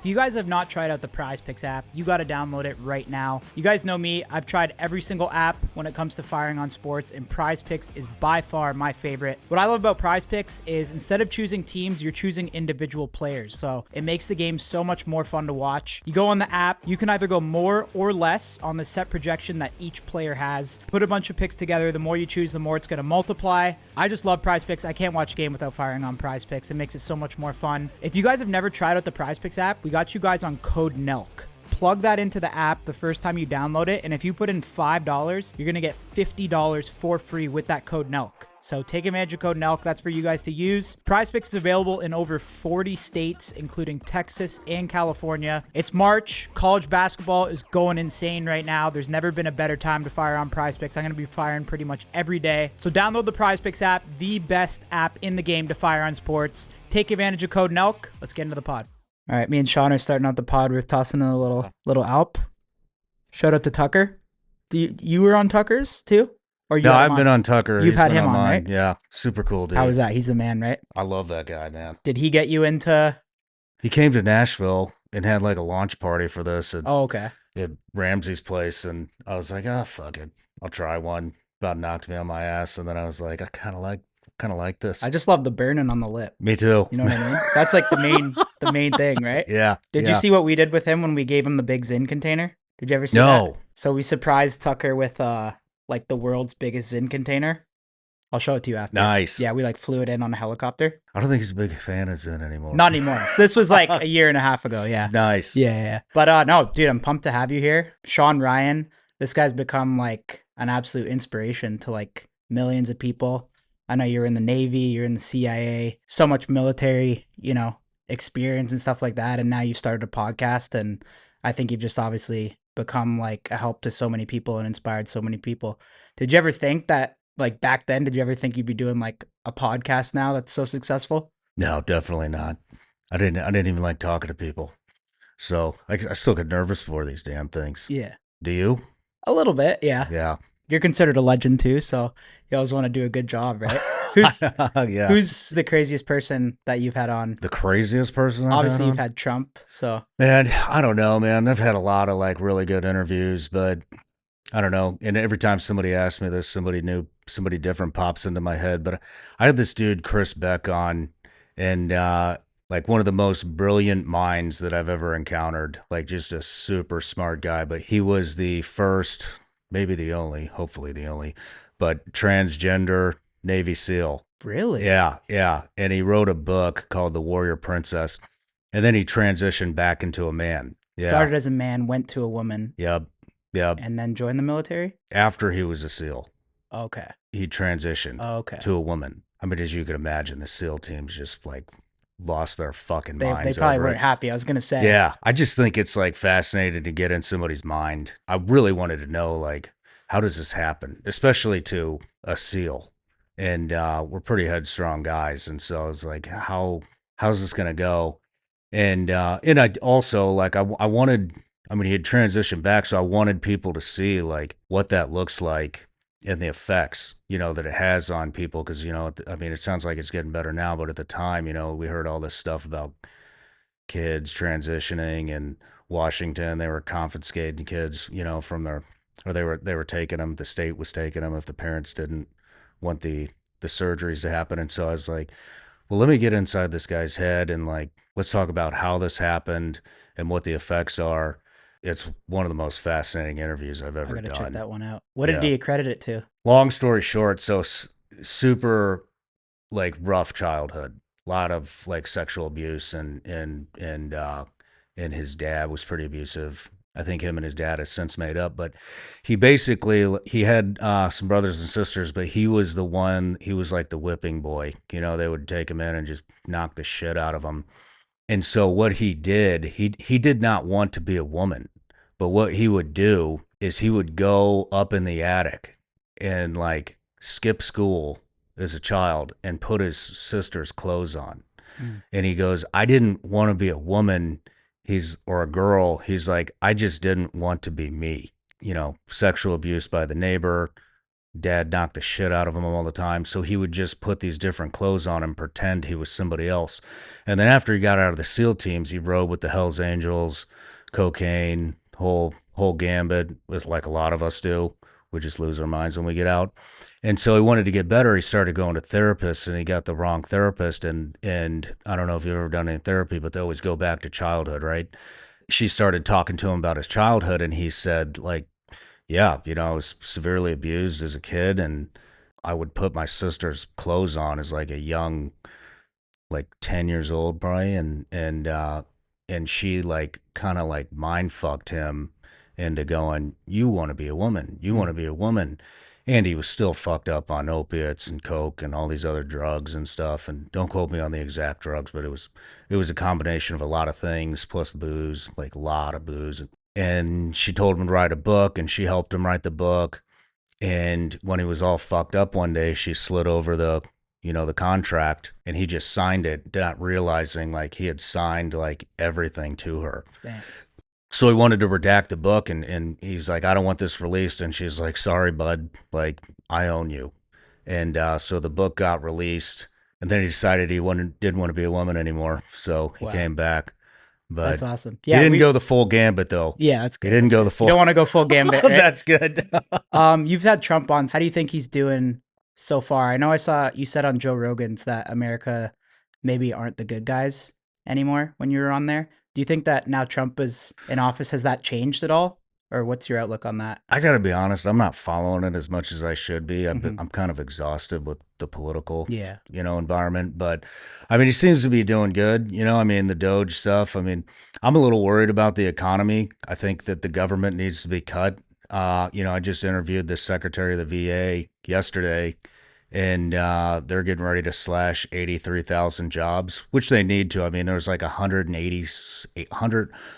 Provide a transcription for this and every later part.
If you guys have not tried out the Prize Picks app, you got to download it right now. You guys know me. I've tried every single app when it comes to firing on sports, and Prize Picks is by far my favorite. What I love about Prize Picks is instead of choosing teams, you're choosing individual players. So it makes the game so much more fun to watch. You go on the app, you can either go more or less on the set projection that each player has. Put a bunch of picks together. The more you choose, the more it's going to multiply. I just love Prize Picks. I can't watch a game without firing on Prize Picks. It makes it so much more fun. If you guys have never tried out the Prize Picks app, we got you guys on code NELK. Plug that into the app the first time you download it, and if you put in $5, you're going to get $50 for free with that code NELK. So take advantage of code NELK. That's for you guys to use. Prize Picks is available in over 40 states, including Texas and California. It's March. College basketball is going insane right now. There's never been a better time to fire on Prize Picks. I'm going to be firing pretty much every day. So download the Prize Picks app, the best app in the game to fire on sports. Take advantage of code NELK. Let's get into the pod. All right, me and Shawn are starting out the pod. We're tossing in a little Alp. Shout out to Tucker. You were on Tucker's too? Or you No, I've been on Tucker. You've had him on, right? Yeah, super cool dude. How was that? He's the man, right? I love that guy, man. Did he get you into... He came to Nashville and had like a launch party for this at, okay. At Ramsey's place, and I was like, oh, fuck it. I'll try one. About knocked me on my ass, and then I was like, I kind of like this. I just love the burning on the lip. Me too. You know what I mean? That's like the main thing, right? Yeah. Did you see what we did with him when we gave him the big Zyn container? Did you ever see that? No. So we surprised Tucker with like the world's biggest Zyn container. I'll show it to you after. Nice. Yeah, we like flew it in on a helicopter. I don't think he's a big fan of Zyn anymore. Not anymore. This was like a year and a half ago. Yeah. Nice. Yeah. But no, dude, I'm pumped to have you here. Shawn Ryan, this guy's become like an absolute inspiration to like millions of people. I know you're in the Navy, you're in the CIA, so much military, experience and stuff like that. And now you've started a podcast, and I think you've just obviously become like a help to so many people and inspired so many people. Did you ever think that, like back then, did you ever think you'd be doing like a podcast now that's so successful? No, definitely not. I didn't even like talking to people. So I still get nervous for these damn things. Yeah. Do you? A little bit, yeah. Yeah. You're considered a legend too, so you always want to do a good job, right? Yeah. Who's the craziest person that you've had on? The craziest person? Obviously, you've had Trump, so. Man, I don't know, man. I've had a lot of like really good interviews, but I don't know. And every time somebody asks me this, somebody new, somebody different pops into my head. But I had this dude, Chris Beck, on, and like one of the most brilliant minds that I've ever encountered, like just a super smart guy. But he was the first, maybe the only, hopefully the only, but transgender Navy SEAL. Really? Yeah. And he wrote a book called The Warrior Princess, and then he transitioned back into a man. Yeah. Started as a man, went to a woman. Yep. And then joined the military? After he was a SEAL. Okay. He transitioned to a woman. I mean, as you can imagine, the SEAL teams just like lost their fucking minds. They probably weren't happy. I was going to say. Yeah. I just think it's like fascinating to get in somebody's mind. I really wanted to know, like, how does this happen? Especially to a SEAL. And we're pretty headstrong guys. And so I was like, how's this going to go? And I also, like, I wanted, I mean, he had transitioned back, so I wanted people to see, like, what that looks like and the effects, that it has on people. Because, I mean, it sounds like it's getting better now, but at the time, we heard all this stuff about kids transitioning in Washington. They were confiscating kids, from their, or they were taking them. The state was taking them if the parents didn't want the surgeries to happen. And so I was like, well, let me get inside this guy's head and like, let's talk about how this happened and what the effects are. It's one of the most fascinating interviews I've ever done. I gotta check that one out. What did he accredit it to? Long story short, so super like rough childhood, a lot of like sexual abuse, and his dad was pretty abusive. I think him and his dad has since made up, but he had some brothers and sisters, but he was like the whipping boy. They would take him in and just knock the shit out of him. And so what he did, he did not want to be a woman, but what he would do is he would go up in the attic and like skip school as a child and put his sister's clothes on. And he goes, I didn't want to be a woman. Or a girl. He's like, I just didn't want to be me. Sexual abuse by the neighbor, Dad knocked the shit out of him all the time. So he would just put these different clothes on and pretend he was somebody else. And then after he got out of the SEAL teams, he rode with the Hells Angels, cocaine, whole gambit, with like a lot of us do. We just lose our minds when we get out. And so he wanted to get better. He started going to therapists, and he got the wrong therapist. And I don't know if you've ever done any therapy, but they always go back to childhood, right? She started talking to him about his childhood, and he said, like, yeah, I was severely abused as a kid, and I would put my sister's clothes on as like a young, like 10 years old, probably, and she like kind of like mind fucked him into going, you want to be a woman, you want to be a woman. And he was still fucked up on opiates and coke and all these other drugs and stuff. And don't quote me on the exact drugs, but it was a combination of a lot of things plus booze, like a lot of booze. And she told him to write a book, and she helped him write the book. And when he was all fucked up one day, she slid over the contract, and he just signed it, not realizing like he had signed like everything to her. Damn. So he wanted to redact the book, and he's like, I don't want this released. And she's like, sorry, bud, like I own you. And so the book got released, and then he decided he didn't want to be a woman anymore. So he Wow. came back. But That's awesome. he didn't go the full gambit, though. Yeah, that's good. He didn't That's go good. the full. You don't want to go full gambit, right? That's good. You've had Trump on. How do you think he's doing so far? I know I saw you said on Joe Rogan's that America maybe aren't the good guys anymore when you were on there. Do you think that now Trump is in office, has that changed at all? Or what's your outlook on that? I got to be honest, I'm not following it as much as I should be. Mhm. I'm kind of exhausted with the political, Yeah. environment. But I mean, he seems to be doing good. I mean, the Doge stuff. I mean, I'm a little worried about the economy. I think that the government needs to be cut. I just interviewed the secretary of the VA yesterday, and they're getting ready to slash 83,000 jobs, which they need to. I mean, there's like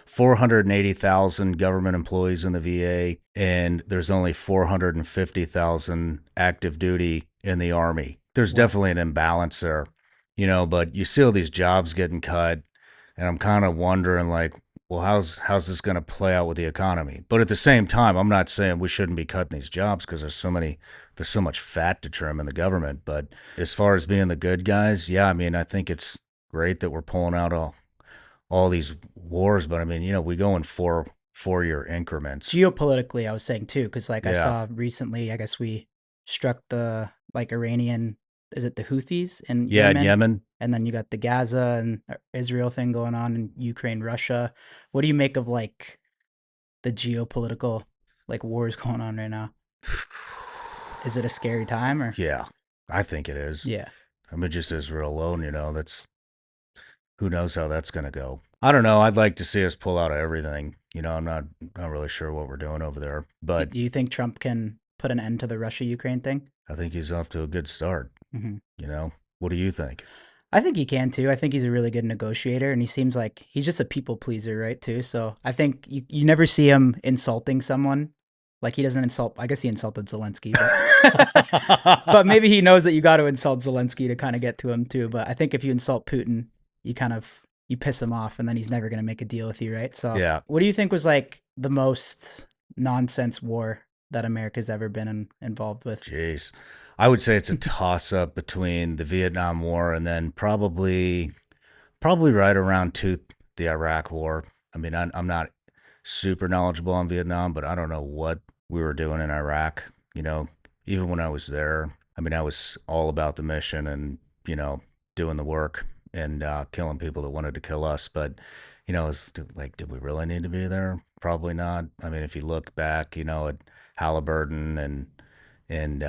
480,000 government employees in the VA, and there's only 450,000 active duty in the Army. There's definitely an imbalance there, but you see all these jobs getting cut, and I'm kind of wondering, like, well, how's this going to play out with the economy? But at the same time, I'm not saying we shouldn't be cutting these jobs, because there's so much fat to trim in the government. But as far as being the good guys, yeah, I mean, I think it's great that we're pulling out all these wars. But I mean, we go in four-year increments. Geopolitically, I was saying too, because like I Yeah. saw recently, I guess we struck the like Iranian, is it the Houthis in Yeah, in Yemen? Yemen. And then you got the Gaza and Israel thing going on in Ukraine, Russia. What do you make of like the geopolitical like wars going on right now? Is it a scary time or? Yeah, I think it is. Yeah. I mean, just Israel alone, that's who knows how that's going to go. I don't know. I'd like to see us pull out of everything. I'm not really sure what we're doing over there, but Do you think Trump can put an end to the Russia-Ukraine thing? I think he's off to a good start. Hmm. What do you think? I think he can too. I think he's a really good negotiator, and he seems like he's just a people pleaser, right? Too. So I think you never see him insulting someone. Like he doesn't insult. I guess he insulted Zelensky, but maybe he knows that you got to insult Zelensky to kind of get to him too. But I think if you insult Putin, you piss him off, and then he's never going to make a deal with you, right? So Yeah. what do you think was like the most nonsense war that America's ever been involved with? Jeez. I would say it's a toss up between the Vietnam War and then probably right around the Iraq War. I mean, I'm not super knowledgeable on Vietnam, but I don't know what we were doing in Iraq. Even when I was there, I mean, I was all about the mission and, doing the work and killing people that wanted to kill us. But, it's like, did we really need to be there? Probably not. I mean, if you look back, at Halliburton and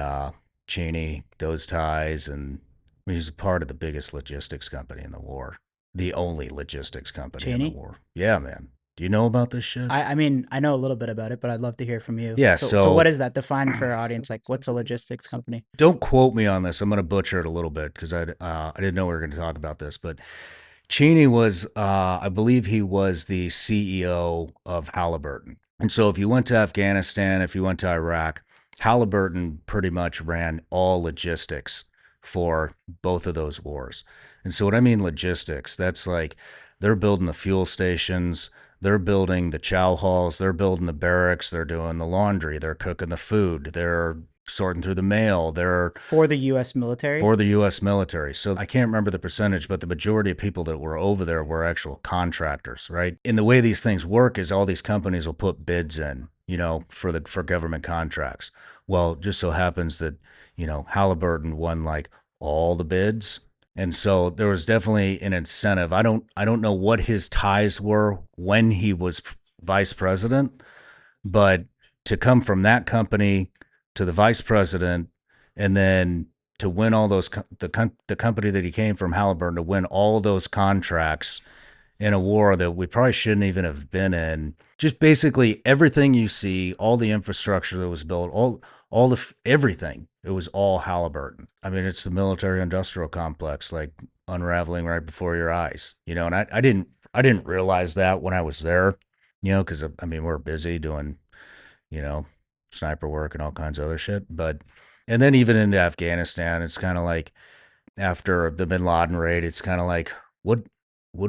Cheney, those ties, and I mean, he's a part of the biggest logistics company in the war, the only logistics company in Cheney? the war. Yeah, man. Do you know about this shit? I mean, I know a little bit about it, but I'd love to hear from you. Yeah, So so- what is that? Define for our audience. Like, what's a logistics company? Don't quote me on this. I'm going to butcher it a little bit because I didn't know we were going to talk about this. But Cheney was, I believe he was the CEO of Halliburton. And so if you went to Afghanistan, if you went to Iraq, Halliburton pretty much ran all logistics for both of those wars. And so what I mean logistics, that's like they're building the fuel stations, they're building the chow halls, they're building the barracks, they're doing the laundry, they're cooking the food, they're sorting through the mail. They're For the U.S. military? for the U.S. military. So I can't remember the percentage, but the majority of people that were over there were actual contractors, right? And the way these things work is all these companies will put bids in, for government contracts. Well, it just so happens that, Halliburton won like all the bids. And so there was definitely an incentive. I don't know what his ties were when he was vice president, but to come from that company to the vice president, and then to win all those the company that he came from, Halliburton, to win all of those contracts in a war that we probably shouldn't even have been in. Just basically everything you see, all the infrastructure that was built, all the everything, it was all Halliburton. I mean, it's the military industrial complex, like unraveling right before your eyes, And I didn't realize that when I was there, because I mean we're busy doing, you know, sniper work and all kinds of other shit. But and then even into Afghanistan, it's kind of like after the Bin Laden raid, it's kind of like what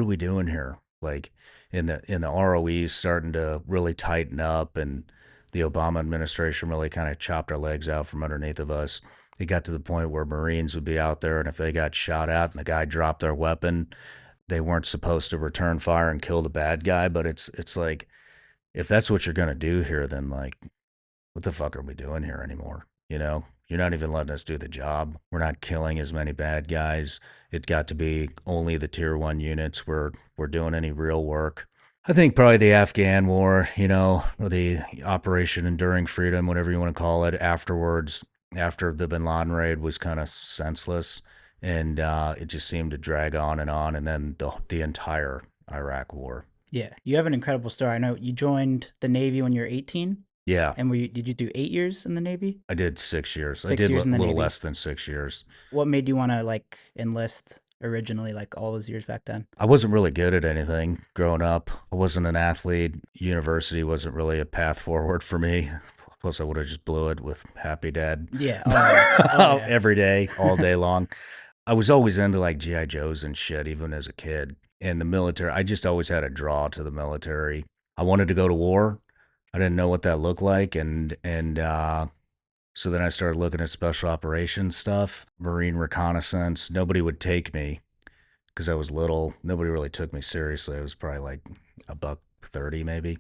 are we doing here? Like in the ROEs starting to really tighten up, and the Obama administration really kind of chopped our legs out from underneath of us. It got to the point where Marines would be out there, and if they got shot at and the guy dropped their weapon, they weren't supposed to return fire and kill the bad guy. But it's like, if that's what you're gonna do here, then like, what the fuck are we doing here anymore? You're not even letting us do the job. We're not killing as many bad guys. It got to be only the tier one units were doing any real work. I think probably the Afghan war, or the Operation Enduring Freedom, whatever you want to call it, afterwards, after the Bin Laden raid, was kind of senseless, and it just seemed to drag on, and then the entire Iraq war. Yeah, you have an incredible story. I know you joined the Navy when you were 18. Yeah. And did you do 8 years in the Navy? I did 6 years. 6 I did years in the a little Navy. less than 6 years. What made you want to like enlist originally, like all those years back then? I wasn't really good at anything growing up. I wasn't an athlete. University wasn't really a path forward for me. Plus, I would have just blew it with Happy Dad. Yeah. Oh, yeah. Every day, all day long. I was always into like G.I. Joes and shit, even as a kid. And the military, I just always had a draw to the military. I wanted to go to war. I didn't know what that looked like, and so then I started looking at special operations stuff, Marine reconnaissance. Nobody would take me because I was little. Nobody really took me seriously. I was probably like $130 maybe,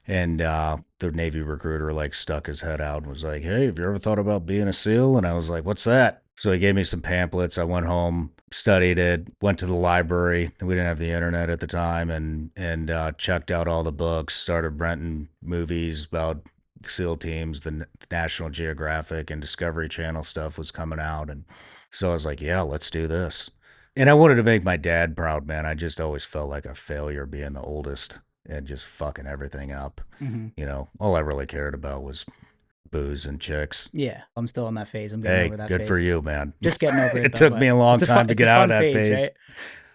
and the Navy recruiter like stuck his head out and was like, "Hey, have you ever thought about being a SEAL?" And I was like, "What's that?" So he gave me some pamphlets. I went home, studied it, went to the library. We didn't have the internet at the time, and checked out all the books, started renting movies about SEAL teams. The National Geographic and Discovery Channel stuff was coming out. And so I was like, yeah, let's do this. And I wanted to make my dad proud, man. I just always felt like a failure being the oldest and just fucking everything up. Mm-hmm. All I really cared about was booze and chicks. Yeah, I'm still in that phase. I'm getting over that phase. Good for you, man. Just getting over it. It took me a long time to get out of that phase. Right?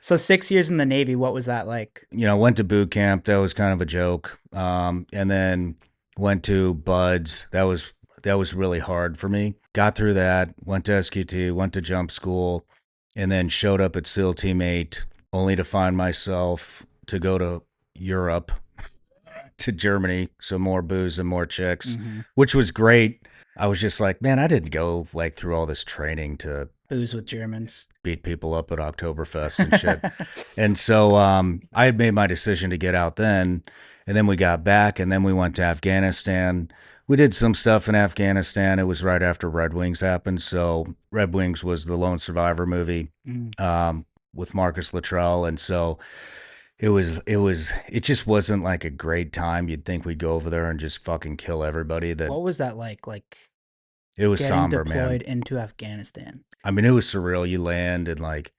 So 6 years in the Navy, what was that like? Went to boot camp. That was kind of a joke. And then went to Buds. That was really hard for me. Got through that. Went to SQT. Went to jump school, and then showed up at SEAL Team 8, only to find myself to go to Europe, to Germany, so more booze and more chicks, which was great. I was just like, man, I didn't go like through all this training to booze with Germans, beat people up at Oktoberfest and shit. And so I had made my decision to get out then, and then we got back, and then we went to Afghanistan. We did some stuff in Afghanistan. It was right after Red Wings happened. So Red Wings was the Lone Survivor movie with Marcus Luttrell, and so it just wasn't like a great time. You'd think we'd go over there and just fucking kill everybody. What was that like? Like, it was somber, man. Deployed into Afghanistan. I mean, it was surreal. You land and like,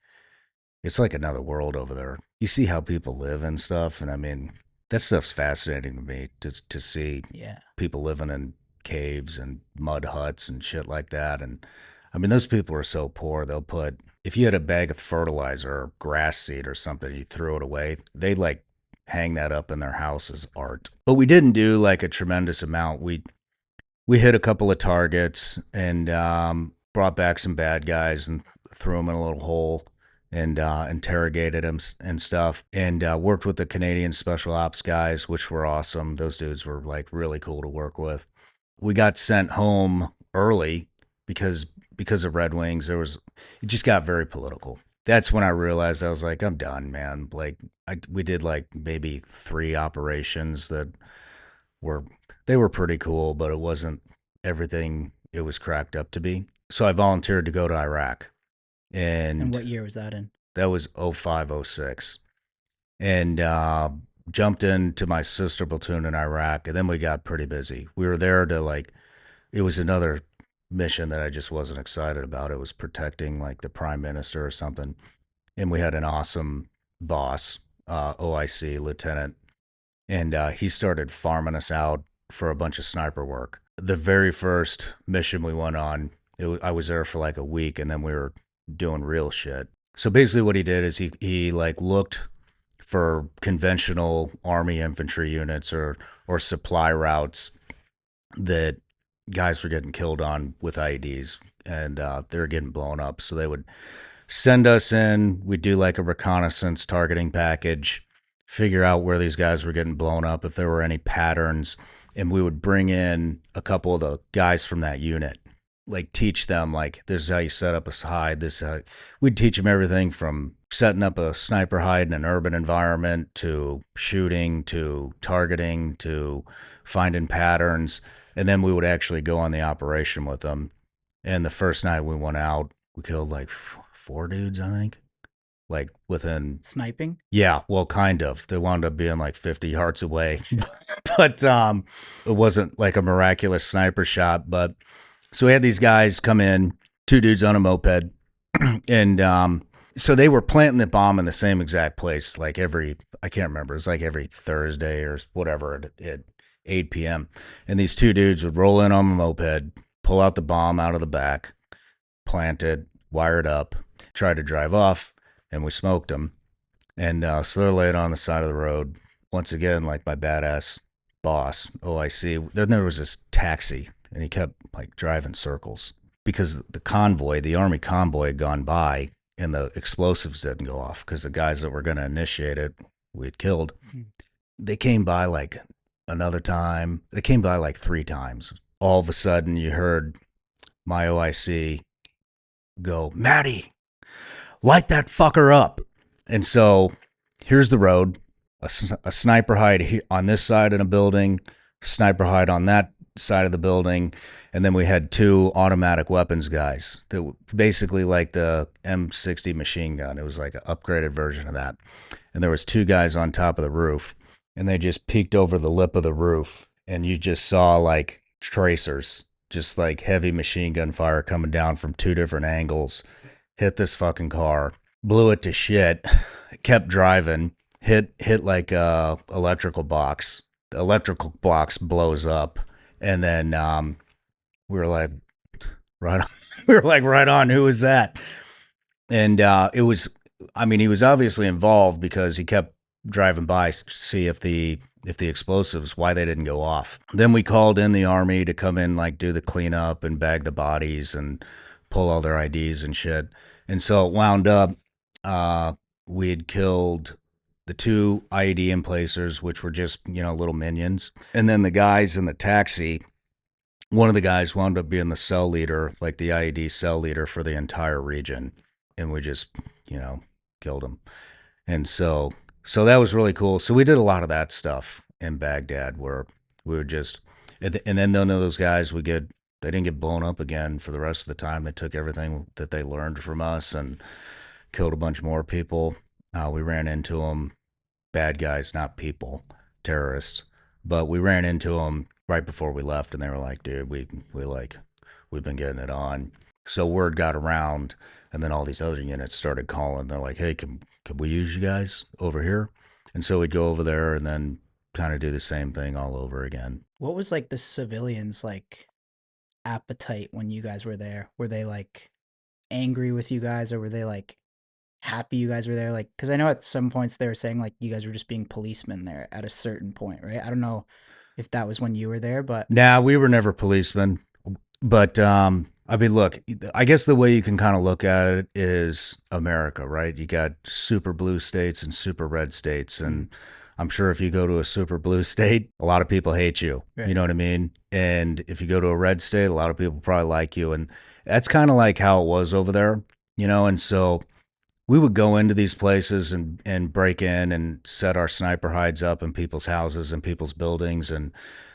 it's like another world over there. You see how people live and stuff, and I mean, that stuff's fascinating to me to see. Yeah. People living in caves and mud huts and shit like that. And I mean, those people are so poor. They'll put, if you had a bag of fertilizer or grass seed or something, you threw it away, they like hang that up in their house as art. But we didn't do like a tremendous amount. We hit a couple of targets and brought back some bad guys and threw them in a little hole and interrogated them and stuff, and worked with the Canadian Special Ops guys, which were awesome. Those dudes were like really cool to work with. We got sent home early because of Red Wings. It just got very political. That's when I realized I was like, I'm done, man. Like we did like maybe 3 operations that were they were pretty cool, but it wasn't everything it was cracked up to be. So I volunteered to go to Iraq, And and what year was that in? that was 05, 06. And jumped into my sister platoon in Iraq, and then we got pretty busy. We were there to like, it was another mission that I just wasn't excited about. It was protecting like the prime minister or something, and we had an awesome boss, OIC lieutenant, and he started farming us out for a bunch of sniper work. The very first mission we went on, I was there for like a week, and then we were doing real shit. So basically, what he did is he like looked for conventional army infantry units or supply routes that guys were getting killed on with IEDs, and they were getting blown up. So they would send us in. We'd do like a reconnaissance targeting package, figure out where these guys were getting blown up, if there were any patterns, and we would bring in a couple of the guys from that unit, like teach them like this is how you set up a hide. We'd teach them everything from setting up a sniper hide in an urban environment to shooting to targeting to finding patterns, and then we would actually go on the operation with them. And the first night we went out, we killed like 4 dudes, I think. Like within Sniping? yeah, well, kind of. They wound up being like 50 yards away, but it wasn't like a miraculous sniper shot. But so we had these guys come in, 2 dudes on a moped, and so they were planting the bomb in the same exact place, like I can't remember, it was like every Thursday or whatever at 8 p.m. And these 2 dudes would roll in on a moped, pull out the bomb out of the back, plant it, wire it up, try to drive off, and we smoked them. And so they're laid on the side of the road. Once again, like my badass boss, OIC, then there was this taxi, and he kept like driving circles because the army convoy had gone by and the explosives didn't go off because the guys that were going to initiate it, we'd killed. They came by like another time. They came by like 3 times. All of a sudden, you heard my OIC go, Maddie, light that fucker up. And so here's the road, a sniper hide on this side of a building, sniper hide on that side of the building, and then we had 2 automatic weapons guys that were basically like the M60 machine gun. It was like an upgraded version of that. And there was 2 guys on top of the roof, and they just peeked over the lip of the roof, and you just saw like tracers, just like heavy machine gun fire coming down from 2 different angles, hit this fucking car, blew it to shit, kept driving, hit like a electrical box. The electrical box blows up, and then we were like, right on. We were like, right on, who was that? And he was obviously involved because he kept driving by to see if the explosives, why they didn't go off. Then we called in the army to come in, like do the cleanup and bag the bodies and pull all their IDs and shit. And so it wound up, we had killed the 2 IED emplacers, which were just, little minions. And then the guys in the taxi, one of the guys wound up being the cell leader, like the IED cell leader for the entire region. And we just, killed him. And so that was really cool. So we did a lot of that stuff in Baghdad where we would just, and then none of those guys they didn't get blown up again for the rest of the time. They took everything that they learned from us and killed a bunch more people. We ran into them, bad guys, not people, terrorists, but we ran into them right before we left, and they were like, dude, we've been getting it on. So word got around, and then all these other units started calling. They're like, hey, can we use you guys over here? And so we'd go over there and then kind of do the same thing all over again. What was like the civilians like appetite when you guys were there? Were they like angry with you guys, or were they like happy you guys were there? Like, because I know at some points they were saying like you guys were just being policemen there at a certain point, right? I don't know if that was when you were there, but Nah, we were never policemen. But look, I guess the way you can kind of look at it is America, right? You got super blue states and super red states, and I'm sure if you go to a super blue state, a lot of people hate you. Right. You know what I mean? And if you go to a red state, a lot of people probably like you. And that's kind of like how it was over there, you know? And so we would go into these places and break in and set our sniper hides up in people's houses and people's buildings. And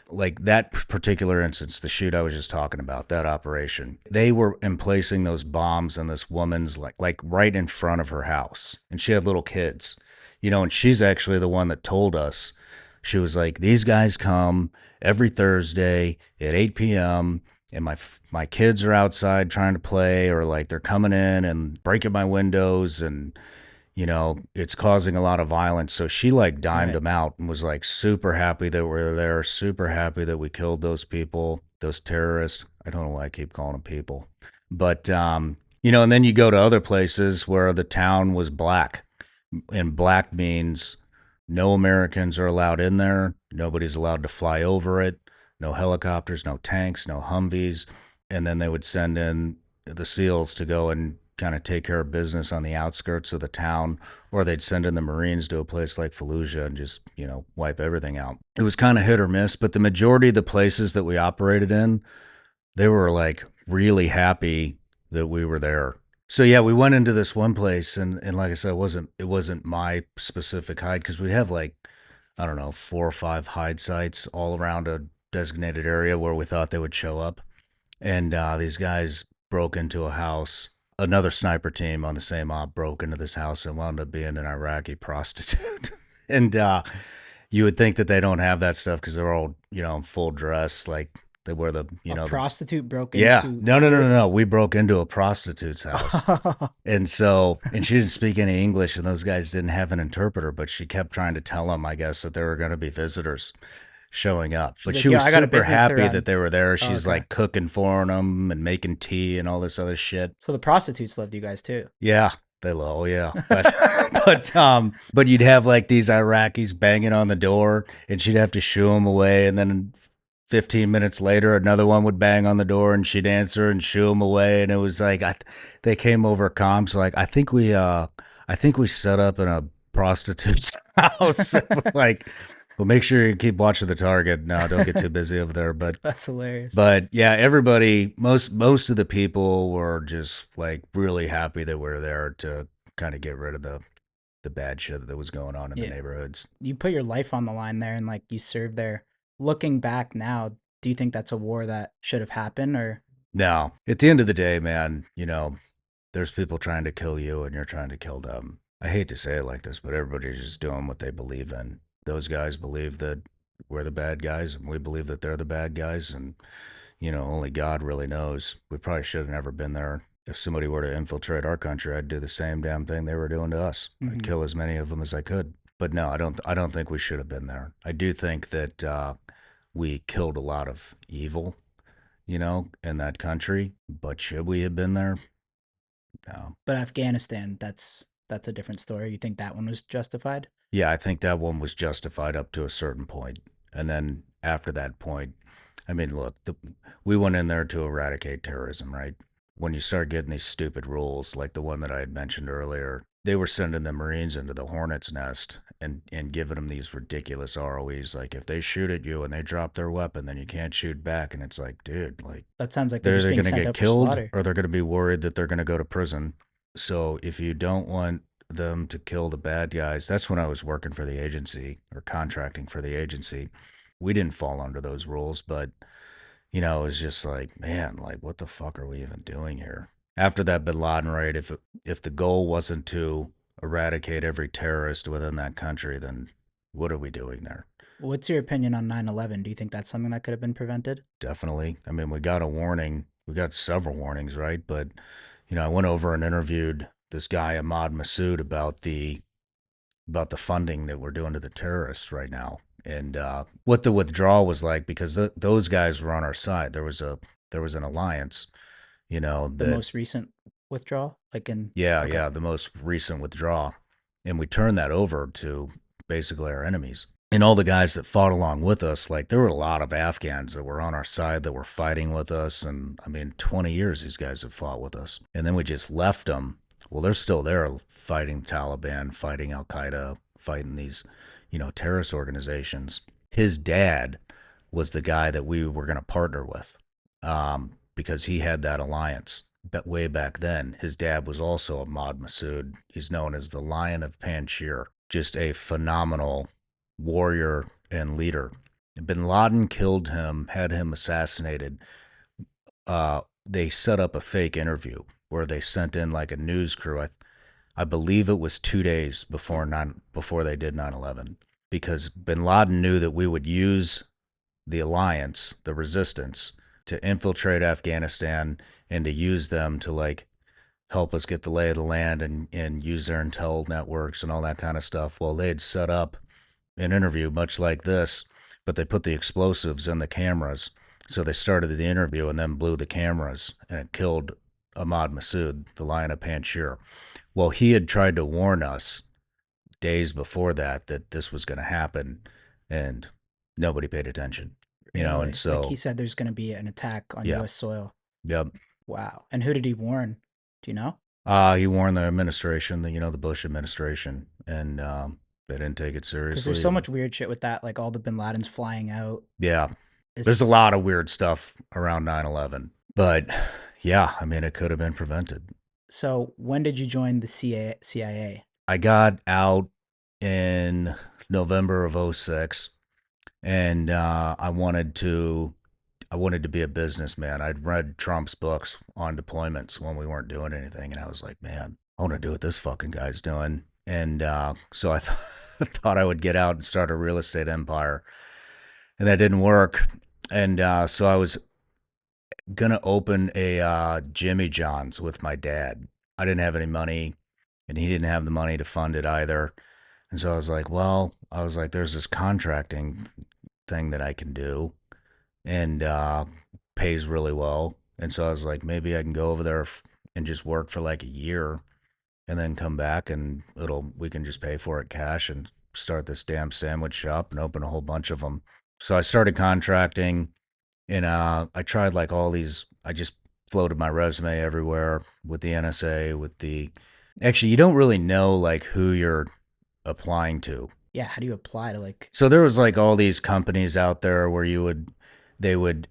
like that particular instance, the shoot I was just talking about, that operation, they were emplacing those bombs in this woman's like right in front of her house. And she had little kids, you know, and she's actually the one that told us. She was like, these guys come every Thursday at 8 p.m. and my kids are outside trying to play, or like they're coming in and breaking my windows, and you know, it's causing a lot of violence. So she like dimed them out and was like super happy that we're there, super happy that we killed those people, those terrorists. I don't know why I keep calling them people. But, you know, and then you go to other places where the town was black, and black means no Americans are allowed in there. Nobody's allowed to fly over it. No helicopters, no tanks, no Humvees. And then they would send in the SEALs to go and kind of take care of business on the outskirts of the town, or they'd send in the Marines to a place like Fallujah and just, you know, wipe everything out. It was kind of hit or miss, but the majority of the places that we operated in, they were like really happy that we were there. So yeah, we went into this one place, and like I said, it wasn't my specific hide, because we have like, I don't know, 4 or 5 hide sites all around a designated area where we thought they would show up. And these guys broke into a house. Another sniper team on the same op broke into this house and wound up being an Iraqi prostitute. And you would think that they don't have that stuff because they're all, you know, in full dress, like they wear the, you know, prostitute broke yeah. into. No. We broke into a prostitute's house. And she didn't speak any English, and those guys didn't have an interpreter, but she kept trying to tell them, I guess, that there were going to be visitors showing up. But like, she was super to happy run. that they were there. She's okay. like cooking for them and making tea and all this other shit. So the prostitutes loved you guys too. Yeah, they love, yeah. But you'd have like these Iraqis banging on the door, and she'd have to shoo them away, and then 15 minutes later, another one would bang on the door, and she'd answer and shoo them away. And it was like, they came over comms, like, I think we set up in a prostitute's house. Like, well, make sure you keep watching the target. No, don't get too busy over there. But that's hilarious. But yeah, everybody, most of the people were just like really happy that we were there to kind of get rid of the bad shit that was going on in the neighborhoods. You put your life on the line there, and like you served there. Looking back now, do you think that's a war that should have happened, or? No. At the end of the day, man, you know, there's people trying to kill you and you're trying to kill them. I hate to say it like this, but everybody's just doing what they believe in. Those guys believe that we're the bad guys, and we believe that they're the bad guys. And, you know, only God really knows. We probably should have never been there. If somebody were to infiltrate our country, I'd do the same damn thing they were doing to us. Mm-hmm. I'd kill as many of them as I could. But no, I don't think we should have been there. I do think that we killed a lot of evil, you know, in that country. But should we have been there? No. But Afghanistan, that's a different story. You think that one was justified? Yeah, I think that one was justified up to a certain point. And then after that point, I mean, look, we went in there to eradicate terrorism, right? When you start getting these stupid rules, like the one that I had mentioned earlier, they were sending the Marines into the hornet's nest and giving them these ridiculous ROEs. Like, if they shoot at you and they drop their weapon, then you can't shoot back. And it's like, dude, like, that sounds like they're going to get killed, or they're going to be worried that they're going to go to prison. So if you don't want them to kill the bad guys, that's when I was working for the agency or contracting for the agency. We didn't fall under those rules, but you know, it was just like, man, like, what the fuck are we even doing here? After that Bin Laden raid, if the goal wasn't to eradicate every terrorist within that country, then what are we doing there? What's your opinion on 9/11? Do you think that's something that could have been prevented? Definitely. I mean, we got a warning. We got several warnings, right? But, you know, I went over and interviewed this guy, Ahmad Massoud, about the funding that we're doing to the terrorists right now, and what the withdrawal was like, because those guys were on our side. There was an alliance, you know. The most recent withdrawal, like in the most recent withdrawal, and we turned that over to basically our enemies. And all the guys that fought along with us, like, there were a lot of Afghans that were on our side that were fighting with us, and I mean, 20 years these guys have fought with us, and then we just left them. Well, they're still there fighting Taliban, fighting Al-Qaeda, fighting these, terrorist organizations. His dad was the guy that we were going to partner with, because he had that alliance. But way back then, his dad was also Ahmad Massoud. He's known as the Lion of Panjshir, just a phenomenal warrior and leader. Bin Laden killed him, had him assassinated. They set up a fake interview where they sent in like a news crew. I believe it was 2 days before they did 9/11, because Bin Laden knew that we would use the alliance, the resistance, to infiltrate Afghanistan and to use them to like help us get the lay of the land and use their intel networks and all that kind of stuff. Well, they had set up an interview much like this, but they put the explosives in the cameras. So they started the interview and then blew the cameras, and it killed Ahmad Massoud, the Lion of Panjshir. Well, he had tried to warn us days before that this was going to happen, and nobody paid attention. Really? And so Like he said there's going to be an attack on yeah, U.S. soil. yep. Wow. And who did he warn? Do you know? He warned the administration, the Bush administration, and they didn't take it seriously. Because there's so much weird shit with that, like all the Bin Ladens flying out. Yeah, It's there's a just- lot of weird stuff around 9/11, but yeah, I mean, it could have been prevented. So when did you join the CIA? I got out in November of 06, and I wanted to be a businessman. I'd read Trump's books on deployments when we weren't doing anything, and I was like, man, I want to do what this fucking guy's doing. And so I thought I would get out and start a real estate empire, and that didn't work. And so I was gonna open a Jimmy John's with my dad. I didn't have any money, and he didn't have the money to fund it either. And so I was like, there's this contracting thing that I can do, and pays really well. And so I was like, maybe I can go over there and just work for like a year, and then come back, and we can just pay for it cash and start this damn sandwich shop and open a whole bunch of them. So I started contracting, and I tried like all these. I just floated my resume everywhere with the NSA. Actually, you don't really know like who you're applying to. Yeah, how do you apply to like? So there was like all these companies out there where they would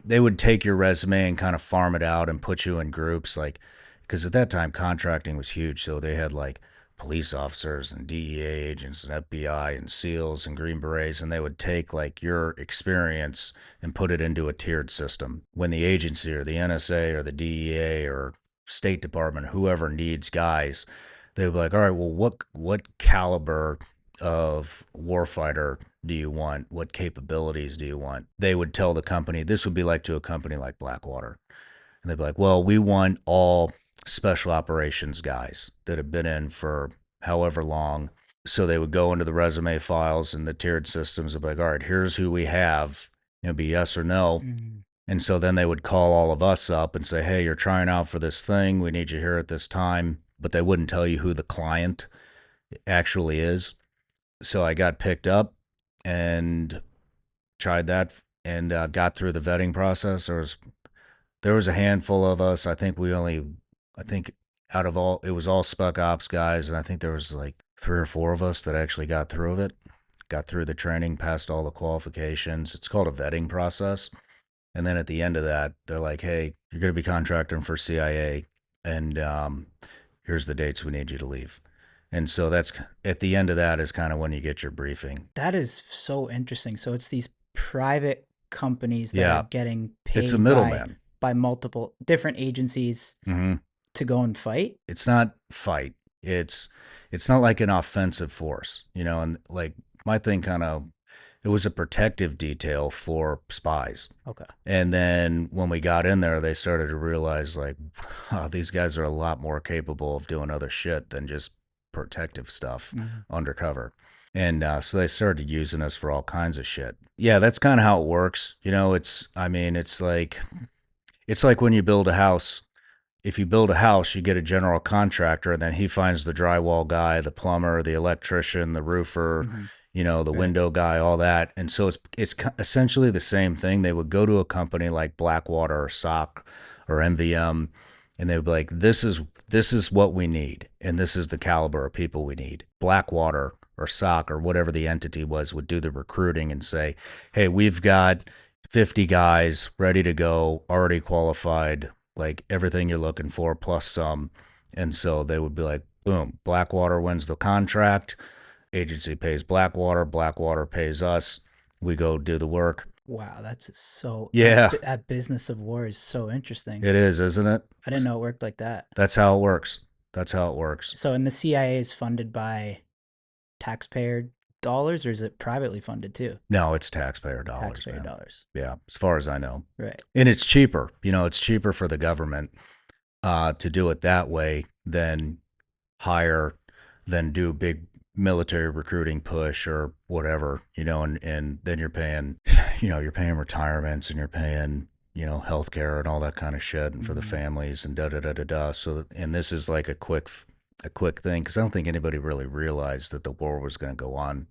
they would take your resume and kind of farm it out and put you in groups, like, because at that time contracting was huge. So they had like police officers and DEA agents and FBI and SEALs and Green Berets, and they would take like your experience and put it into a tiered system. When the agency or the NSA or the DEA or State Department, whoever needs guys, they would be like, all right, well, what caliber of warfighter do you want? What capabilities do you want? They would tell the company, this would be like to a company like Blackwater. And they'd be like, well, we want all special operations guys that have been in for however long. So they would go into the resume files and the tiered systems and be like, all right, here's who we have. It'd be yes or no. Mm-hmm. And so then they would call all of us up and say, hey, you're trying out for this thing. We need you here at this time. But they wouldn't tell you who the client actually is. So I got picked up and tried that, and got through the vetting process. There was a handful of us. I think out of all, it was all Spec Ops guys, and I think there was like 3 or 4 of us that actually got through it, got through the training, passed all the qualifications. It's called a vetting process. And then at the end of that, they're like, hey, you're going to be contracting for CIA, and here's the dates we need you to leave. And so that's at the end of that is kind of when you get your briefing. That is so interesting. So it's these private companies that Yeah. are getting paid It's a middleman. by multiple different agencies Mm-hmm. to go and fight. It's not fight. It's not like an offensive force, and like my thing it was a protective detail for spies. Okay. And then when we got in there, they started to realize like, oh, these guys are a lot more capable of doing other shit than just protective stuff undercover. And so they started using us for all kinds of shit. Yeah, that's kind of how it works. It's like when you build a house. If you build a house, you get a general contractor, and then he finds the drywall guy, the plumber, the electrician, the roofer, the window guy, all that. And so it's essentially the same thing. They would go to a company like Blackwater or SOC or MVM, and they would be like, this is what we need, and this is the caliber of people we need. Blackwater or SOC or whatever the entity was would do the recruiting and say, hey, we've got 50 guys ready to go, already qualified, like everything you're looking for plus some. And so they would be like, boom, Blackwater wins the contract. Agency pays Blackwater. Blackwater pays us. We go do the work. Wow, that's so. Yeah. That business of war is so interesting. It is, isn't it? I didn't know it worked like that. That's how it works. That's how it works. So, and the CIA is funded by taxpayer dollars, or is it privately funded too? No, it's taxpayer dollars. Taxpayer dollars. Yeah, as far as I know. Right. And it's cheaper. It's cheaper for the government to do it that way than do big military recruiting push or whatever, and then you're paying, you're paying retirements and you're paying, healthcare and all that kind of shit and for the families and da-da-da-da-da. So, and this is like a quick thing, because I don't think anybody really realized that the war was going to go on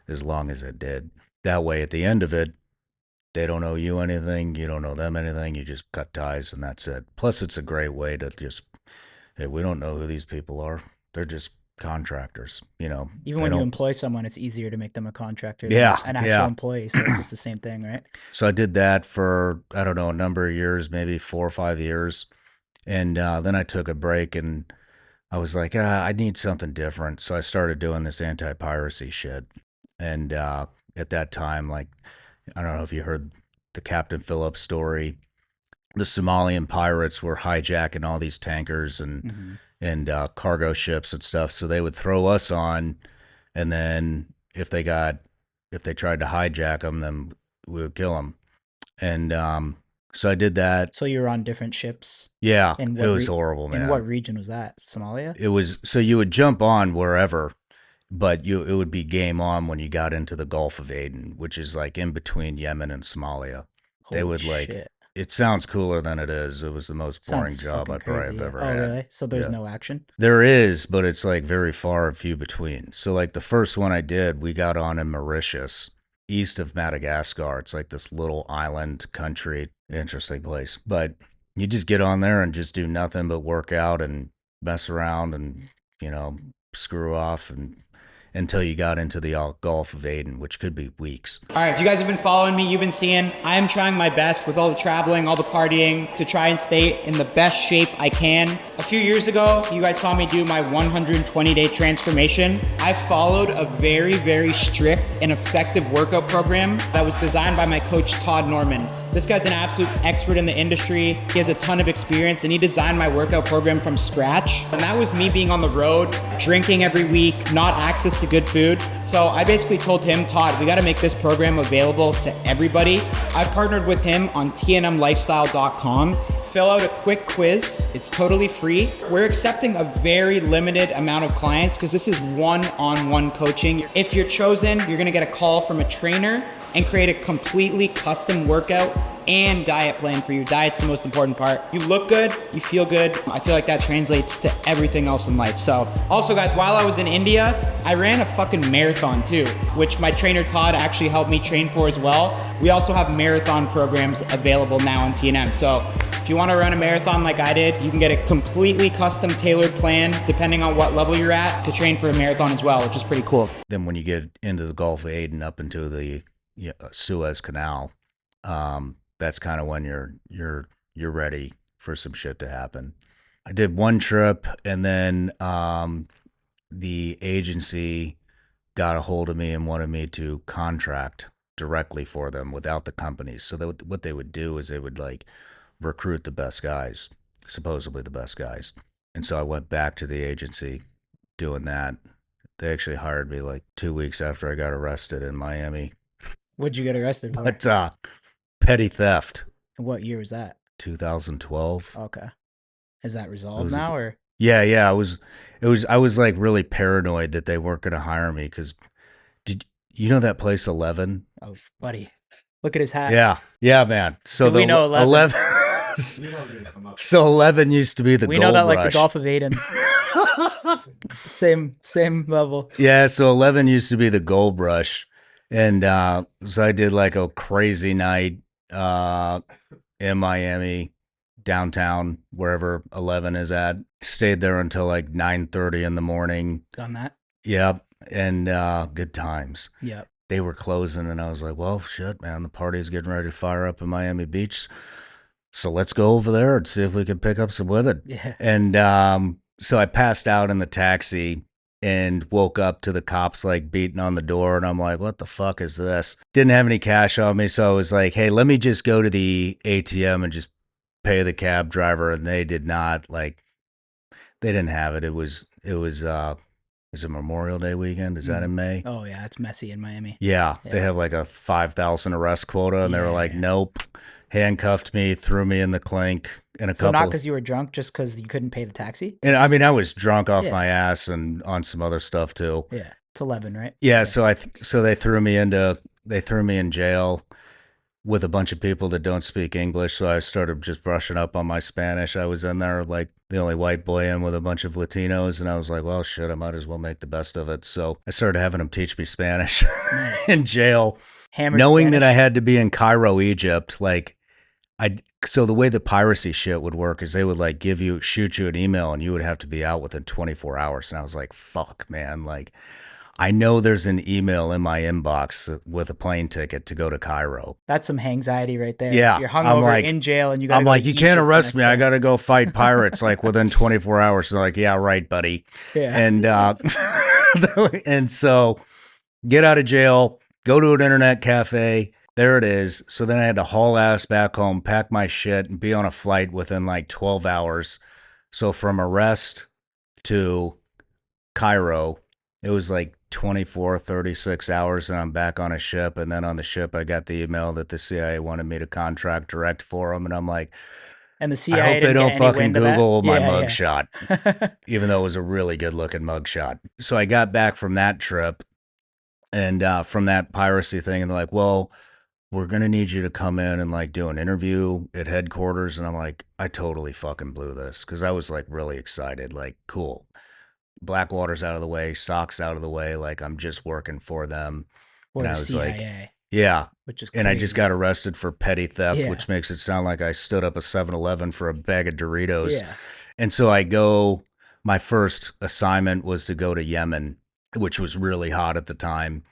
as long as it did. That way, at the end of it, they don't owe you anything. You don't owe them anything. You just cut ties and that's it. Plus, it's a great way to just, hey, we don't know who these people are. They're just contractors, Even when you employ someone, it's easier to make them a contractor than Yeah, an actual employee. So it's just the same thing, right? So I did that for, I don't know, a number of years, maybe 4 or 5 years. And then I took a break and I was like, I need something different. So I started doing this anti-piracy shit. And at that time, like, I don't know if you heard the Captain Phillips story. The Somalian pirates were hijacking all these tankers and cargo ships and stuff. So they would throw us on, and then if they tried to hijack them, then we would kill them. And so I did that. So you were on different ships? Yeah, it was horrible, man. In what region was that? Somalia? It was, so you would jump on wherever, but it would be game on when you got into the Gulf of Aden, which is like in between Yemen and Somalia. They would shit. It sounds cooler than it is. It was the most boring job I probably have ever had. Oh, really? So there's no action? There is, but it's like very far and few between. So like the first one I did, we got on in Mauritius, east of Madagascar. It's like this little island country, interesting place. But you just get on there and just do nothing but work out and mess around and, screw off and until you got into the Gulf of Aden, which could be weeks. All right, if you guys have been following me, you've been seeing I am trying my best with all the traveling, all the partying, to try and stay in the best shape I can. A few years ago, you guys saw me do my 120-day transformation. I followed a very, very strict and effective workout program that was designed by my coach, Todd Norman. This guy's an absolute expert in the industry. He has a ton of experience, and he designed my workout program from scratch. And that was me being on the road, drinking every week, not access to good food. So I basically told him, Todd, we got to make this program available to everybody. I've partnered with him on tnmlifestyle.com. Fill out a quick quiz. It's totally free. We're accepting a very limited amount of clients because this is one-on-one coaching. If you're chosen, you're gonna get a call from a trainer and create a completely custom workout and diet plan for you. Diet's the most important part. You look good, you feel good. I feel like that translates to everything else in life. So also guys, while I was in India, I ran a fucking marathon too, which my trainer Todd actually helped me train for as well. We also have marathon programs available now on TNM. So if you want to run a marathon like I did, you can get a completely custom tailored plan depending on what level you're at to train for a marathon as well, which is pretty cool. Then when you get into the Gulf of Aden up into the Suez Canal, that's kind of when you're ready for some shit to happen. I did one trip, and then the agency got a hold of me and wanted me to contract directly for them without the companies. So what they would do is they would like recruit the best guys, supposedly the best guys. And so I went back to the agency doing that. They actually hired me like 2 weeks after I got arrested in Miami. What'd you get arrested for? But petty theft. What year was that? 2012. Okay. Is that resolved now or? Yeah. I was like really paranoid that they weren't going to hire me because did you know that place 11? Oh, buddy. Look at his hat. Yeah, man. So we know 11. So 11 used to be the gold rush. We know that like the Gulf of Aden. Same level. Yeah, so 11 used to be the gold rush. And so I did like a crazy night in Miami, downtown, wherever 11 is at. Stayed there until like 9:30 in the morning. Done that? Yep. and good times. Yep. They were closing, and I was like, well, shit, man, the party's getting ready to fire up in Miami Beach. So let's go over there and see if we can pick up some women. Yeah. And so I passed out in the taxi and woke up to the cops like beating on the door. And I'm like, what the fuck is this? Didn't have any cash on me. So I was like, hey, let me just go to the ATM and just pay the cab driver. And they did not they didn't have it. It was a Memorial Day weekend. Is that in May? Oh yeah, it's messy in Miami. Yeah, Yeah. they have like a 5,000 arrest quota, and they were like, Yeah. nope, handcuffed me, threw me in the clink, and So not because you were drunk, just because you couldn't pay the taxi. And I mean, I was drunk off Yeah. my ass and on some other stuff too. Yeah, it's 11, right? Yeah, so they threw me in jail with a bunch of people that don't speak English. So I started just brushing up on my Spanish. I was in there like the only white boy in with a bunch of Latinos, and I was like, well, shit, I might as well make the best of it. So I started having them teach me Spanish in jail, Hammered knowing Spanish. that I had to be in Cairo, Egypt. So the way the piracy shit would work is they would like shoot you an email, and you would have to be out within 24 hours. And I was like, fuck, man, like. I know there's an email in my inbox with a plane ticket to go to Cairo. That's some anxiety right there. Yeah, You're hungover in jail, and you got. I'm like, you can't arrest me. I got to go fight pirates like within 24 hours. They're like, yeah, right, buddy. Yeah. And and so get out of jail, go to an internet cafe. There it is. So then I had to haul ass back home, pack my shit, and be on a flight within like 12 hours. So from arrest to Cairo, it was like 24, 36 hours, and I'm back on a ship. And then on the ship, I got the email that the CIA wanted me to contract direct for them. And I'm like, and the CIA I hope they don't fucking Google my mugshot, even though it was a really good looking mugshot. So I got back from that trip and from that piracy thing, and they're like, well, we're going to need you to come in and like do an interview at headquarters. And I'm like, I totally fucking blew this because I was like really excited, like, cool. Blackwater's out of the way, Sock's out of the way, like I'm just working for them. Or and the I was CIA, like, yeah. which is and I just got arrested for petty theft, which makes it sound like I stood up a 7-Eleven for a bag of Doritos. Yeah. And so my first assignment was to go to Yemen, which was really hot at the time.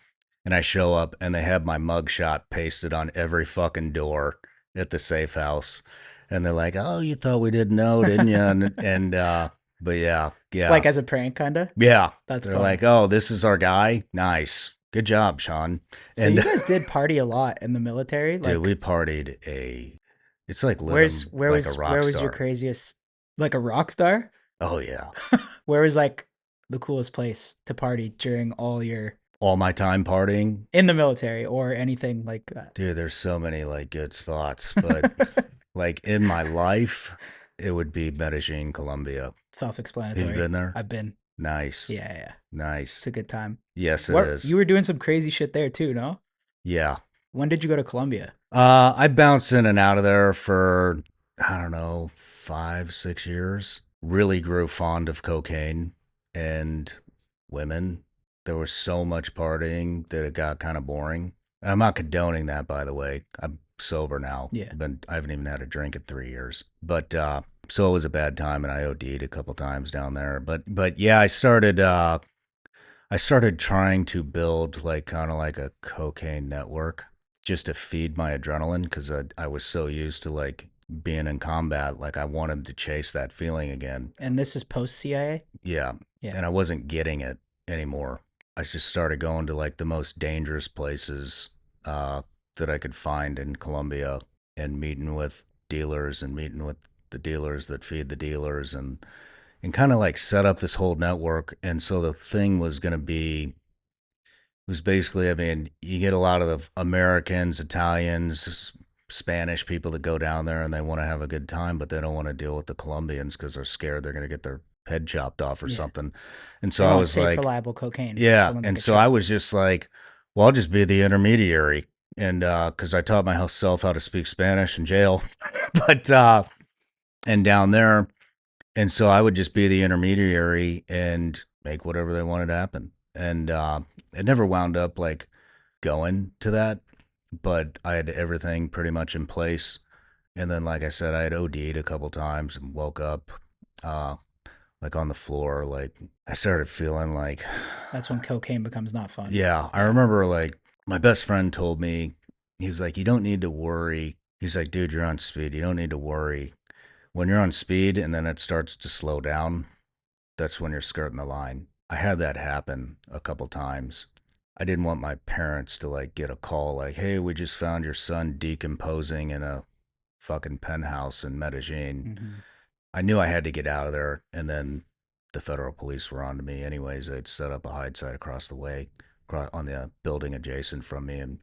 And I show up and they have my mugshot pasted on every fucking door at the safe house. And they're like, oh, you thought we didn't know, didn't you? But yeah. Like as a prank, kind of? Yeah. That's They're fun. like, oh, this is our guy? Nice. Good job, Shawn. So you guys did party a lot in the military? Dude, we partied it's like living where like a rock Where was star. your craziest, like a rock star? Oh, yeah. Where was like the coolest place to party during all my time partying? In the military or anything like that? Dude, there's so many like good spots. But like in my life, it would be Medellin, Colombia. Self-explanatory. Have you been there? I've been. Nice. Yeah. Nice. It's a good time. Yes, it is. You were doing some crazy shit there too, no? Yeah. When did you go to Colombia? I bounced in and out of there for, I don't know, 5-6 years. Really grew fond of cocaine and women. There was so much partying that it got kind of boring. I'm not condoning that, by the way. I'm sober now. Yeah. I haven't even had a drink in 3 years. But so it was a bad time, and I OD'd a couple times down there. But yeah, I started trying to build like kind of like a cocaine network just to feed my adrenaline, because I was so used to like being in combat. Like I wanted to chase that feeling again. And this is post CIA? Yeah. And I wasn't getting it anymore. I just started going to like the most dangerous places that I could find in Colombia, and meeting with dealers and meeting with the dealers that feed the dealers, and kind of like set up this whole network. And so the thing was going to be, was basically, I mean, you get a lot of the Americans, Italians, Spanish people that go down there and they want to have a good time, but they don't want to deal with the Colombians because they're scared they're going to get their head chopped off or something. And so I was safe, like, reliable cocaine. Yeah. And so I was just like, well, I'll just be the intermediary. And because I taught myself how to speak Spanish in jail, but and down there. And so I would just be the intermediary and make whatever they wanted to happen. And it never wound up like going to that, but I had everything pretty much in place. And then, like I said, I had OD'd a couple times and woke up like on the floor. Like I started feeling like, That's when cocaine becomes not fun. yeah, I Yeah. remember like my best friend told me, he was like, you don't need to worry. He's like, dude, you're on speed. You don't need to worry. When you're on speed and then it starts to slow down, that's when you're skirting the line. I had that happen a couple times. I didn't want my parents to like get a call like, hey, we just found your son decomposing in a fucking penthouse in Medellin. Hmm. I knew I had to get out of there, and then the federal police were on to me anyways. They'd set up a hide site across the way, on the building adjacent from me, and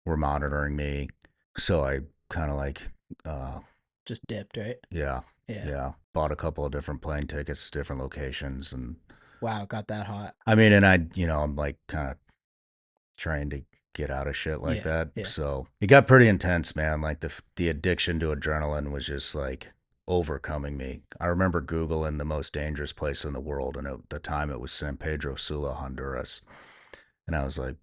were monitoring me. So I kind of like, uh, Just dipped, right? yeah, Yeah. yeah, bought a couple of different plane tickets to different locations, and Wow, got that hot. I mean, and I, I'm like kind of trying to get out of shit like Yeah. that. Yeah. So it got pretty intense, man. Like the addiction to adrenaline was just like overcoming me. I remember Googling the most dangerous place in the world, and at the time it was San Pedro Sula, Honduras. And I was like,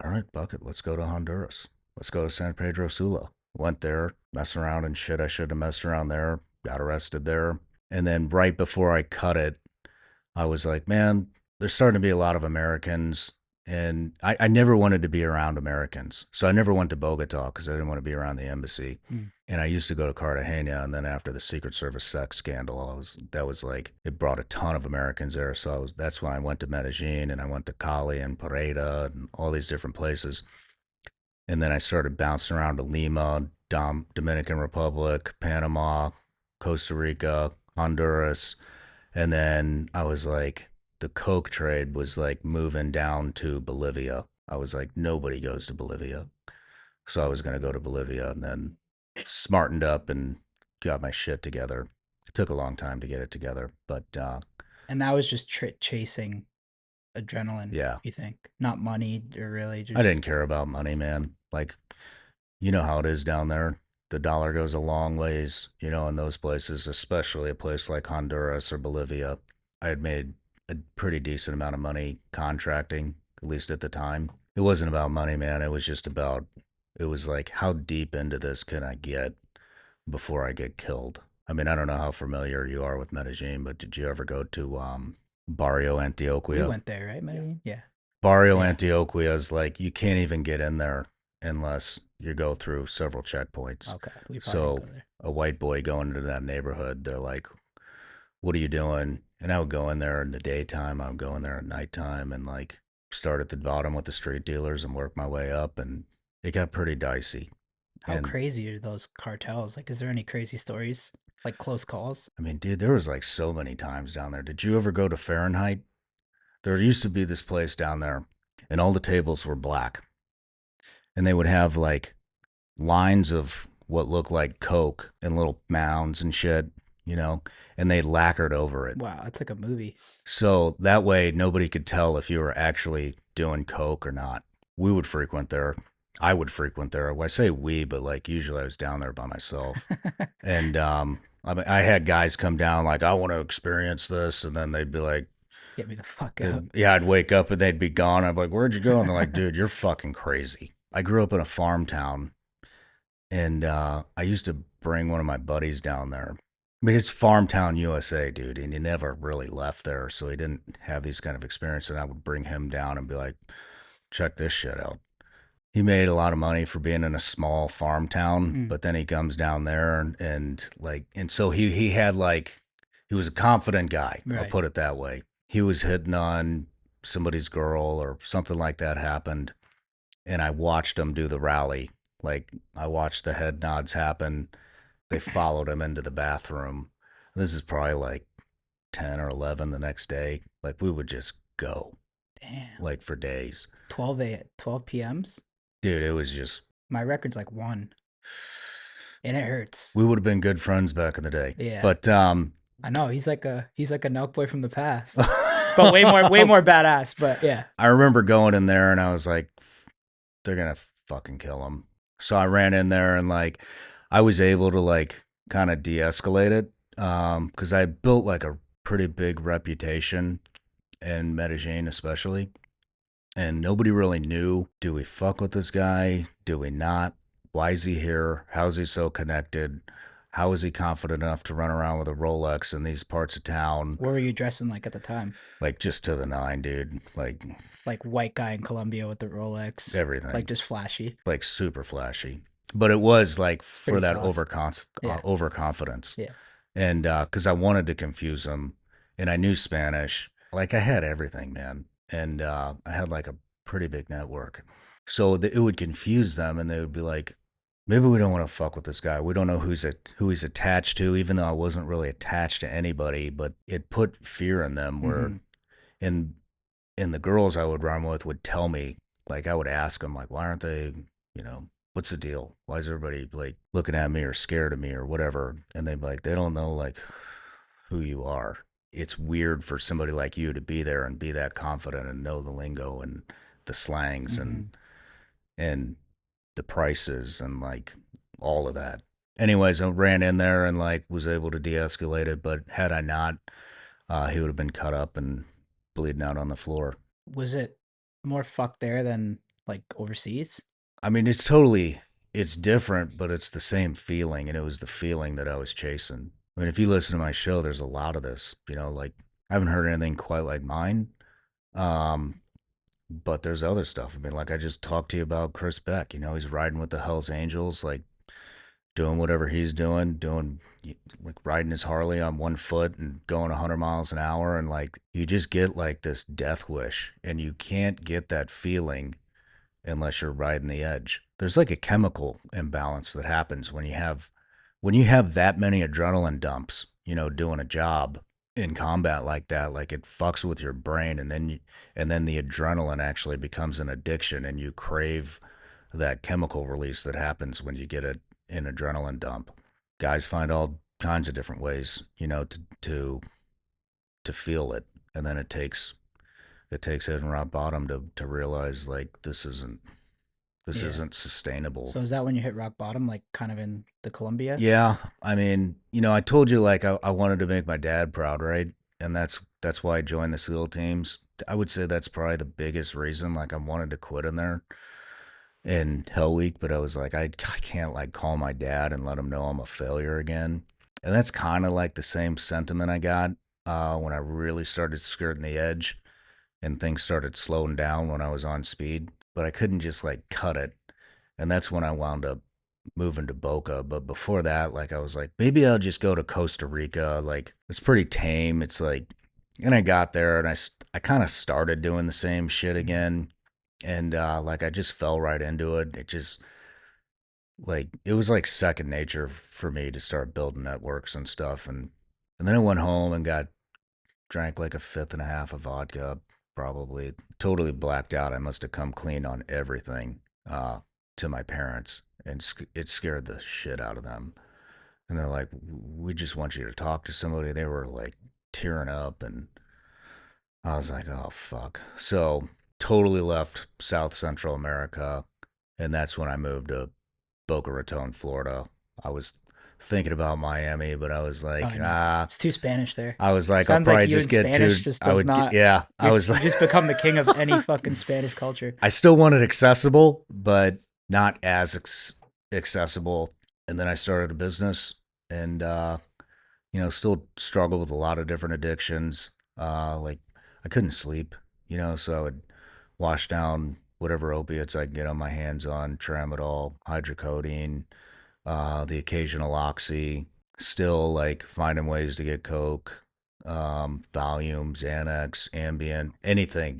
all right, bucket, let's go to Honduras. Let's go to San Pedro Sula. Went there, messing around and shit. I should have messed around there. Got arrested there. And then right before I cut it, I was like, man, there's starting to be a lot of Americans. And I never wanted to be around Americans. So I never went to Bogota because I didn't want to be around the embassy. Mm. And I used to go to Cartagena. And then after the Secret Service sex scandal, that was like, it brought a ton of Americans there. So that's when I went to Medellin and I went to Cali and Pereira and all these different places. And then I started bouncing around to Lima, Dominican Republic, Panama, Costa Rica, Honduras. And then I was like, the coke trade was like moving down to Bolivia. I was like, nobody goes to Bolivia. So I was going to go to Bolivia, and then smartened up and got my shit together. It took a long time to get it together, but And that was just chasing adrenaline, yeah, you think? Not money or really I didn't just. care about money, man. Like, you know how it is down there. The dollar goes a long ways, in those places, especially a place like Honduras or Bolivia. I had made a pretty decent amount of money contracting, at least at the time. It wasn't about money, man. It was like, how deep into this can I get before I get killed? I mean, I don't know how familiar you are with Medellin, but did you ever go to Barrio We Antioquia? went there, right, Medellin? Yeah. Barrio Yeah. Antioquia is like, you can't even get in there unless you go through several checkpoints. Okay. We probably didn't So go there. a white boy going into that neighborhood, they're like, what are you doing? And I would go in there in the daytime. I would go in there at nighttime and like start at the bottom with the street dealers and work my way up. And it got pretty dicey. How And crazy are those cartels? Like, is there any crazy stories? Like close calls? I mean, dude, there was like so many times down there. Did you ever go to Fahrenheit? There used to be this place down there, and all the tables were black. And they would have like lines of what looked like coke and little mounds and shit, you know, and they lacquered over it. Wow, that's like a movie. So that way nobody could tell if you were actually doing coke or not. We would frequent there. I would frequent there. Well, I say we, but like usually I was down there by myself. And I mean, I had guys come down like, I want to experience this, and then they'd be like, Get me the fuck out. yeah, I'd wake up and they'd be gone. I'd be like, where'd you go? And they're like, dude, you're fucking crazy. I grew up in a farm town, and I used to bring one of my buddies down there. I mean, it's farm town USA, dude, and he never really left there, so he didn't have these kind of experience. And I would bring him down and be like, check this shit out. He made a lot of money for being in a small farm town, Mm, but then he comes down there and like, and so he had like, he was a confident guy. I'll right. put it that way. He was hitting on somebody's girl or something like that happened, and I watched him do the rally. Like I watched the head nods happen. They followed him into the bathroom. This is probably like 10 or 11 the next day. Like we would just go Damn. like for days. 12 p.m.s? Dude, it was just, My record's like 1, and it hurts. we would have been good friends back in the day. Yeah. But I know he's like a Nelk boy from the past, but way more badass. But yeah. I remember going in there and I was like, they're gonna fucking kill him. So I ran in there and like I was able to like kind of de-escalate it because I built like a pretty big reputation in Medellin, especially, and nobody really knew. Do we fuck with this guy? Do we not? Why is he here? How's he so connected? How is he confident enough to run around with a Rolex in these parts of town? What were you dressing like at the time? Like just to the nine, dude. Like Like white guy in Colombia with the Rolex, like everything. just flashy, Like super flashy. But it was like for pretty that sauce. Yeah, overconfidence. yeah. And because I wanted to confuse him and I knew Spanish. Like I had everything, man. And I had like a pretty big network. So it would confuse them and they would be like, maybe we don't want to fuck with this guy. We don't know who he's attached to, even though I wasn't really attached to anybody, but it put fear in them where Hmm. and and the girls I would run with would tell me, like I would ask them, like, why aren't they, you know, what's the deal? Why is everybody like looking at me or scared of me or whatever? And they'd be like, they don't know like who you are. It's weird for somebody like you to be there and be that confident and know the lingo and the slangs Hmm. and the prices and like all of that. Anyways, I ran in there and like was able to de-escalate it, but had I not, he would have been cut up and bleeding out on the floor. Was it more fucked there than like overseas? I mean, it's different, but it's the same feeling, and it was the feeling that I was chasing. I mean, if you listen to my show, there's a lot of this, like I haven't heard anything quite like mine. Um, but there's other stuff. I mean, like I just talked to you about Chris Beck, he's riding with the Hells Angels, like doing whatever he's doing like riding his Harley on one foot and going 100 miles an hour. And like, you just get like this death wish, and you can't get that feeling unless you're riding the edge. There's like a chemical imbalance that happens when you have that many adrenaline dumps, doing a job in combat like that, like it fucks with your brain and then the adrenaline actually becomes an addiction and you crave that chemical release that happens when you get an adrenaline dump. Guys find all kinds of different ways, to feel it. And then it takes hitting rock bottom to realize like this Yeah. isn't sustainable. So is that when you hit rock bottom, like kind of in the Columbia? Yeah, I mean, I told you like I wanted to make my dad proud, right? And that's why I joined the SEAL teams. I would say that's probably the biggest reason. Like I wanted to quit in there in Hell Week, but I was like, I can't like call my dad and let him know I'm a failure again. And that's kind of like the same sentiment I got when I really started skirting the edge and things started slowing down when I was on speed. But I couldn't just like cut it, and that's when I wound up moving to Boca. But before that, like I was like, maybe I'll just go to Costa Rica. Like it's pretty tame. It's like, and I got there and I kind of started doing the same shit Mhm. again, and like I just fell right into it. It just like it was like second nature for me to start building networks and stuff, and then I went home and got drank like a fifth and a half of vodka, probably totally blacked out. I must have come clean on everything uh, to my parents, and it scared the shit out of them. And they're like, "We just want you to talk to somebody." They were like tearing up, and I was like, "Oh fuck!" So totally left South Central America, and that's when I moved to Boca Raton, Florida. I was thinking about Miami, but I was Oh, like, I know. It's too Spanish there. I was like, I'll Sounds like probably you just in get Spanish too. just I does would get, not. yeah. I was You like, just become the king of any fucking Spanish culture. I still wanted accessible, but not as accessible. And then I started a business, and still struggled with a lot of different addictions. Like I couldn't sleep, so I would wash down whatever opiates I could get on my hands on: tramadol, hydrocodone, the occasional oxy. Still like finding ways to get coke, Valium, Xanax, Ambien,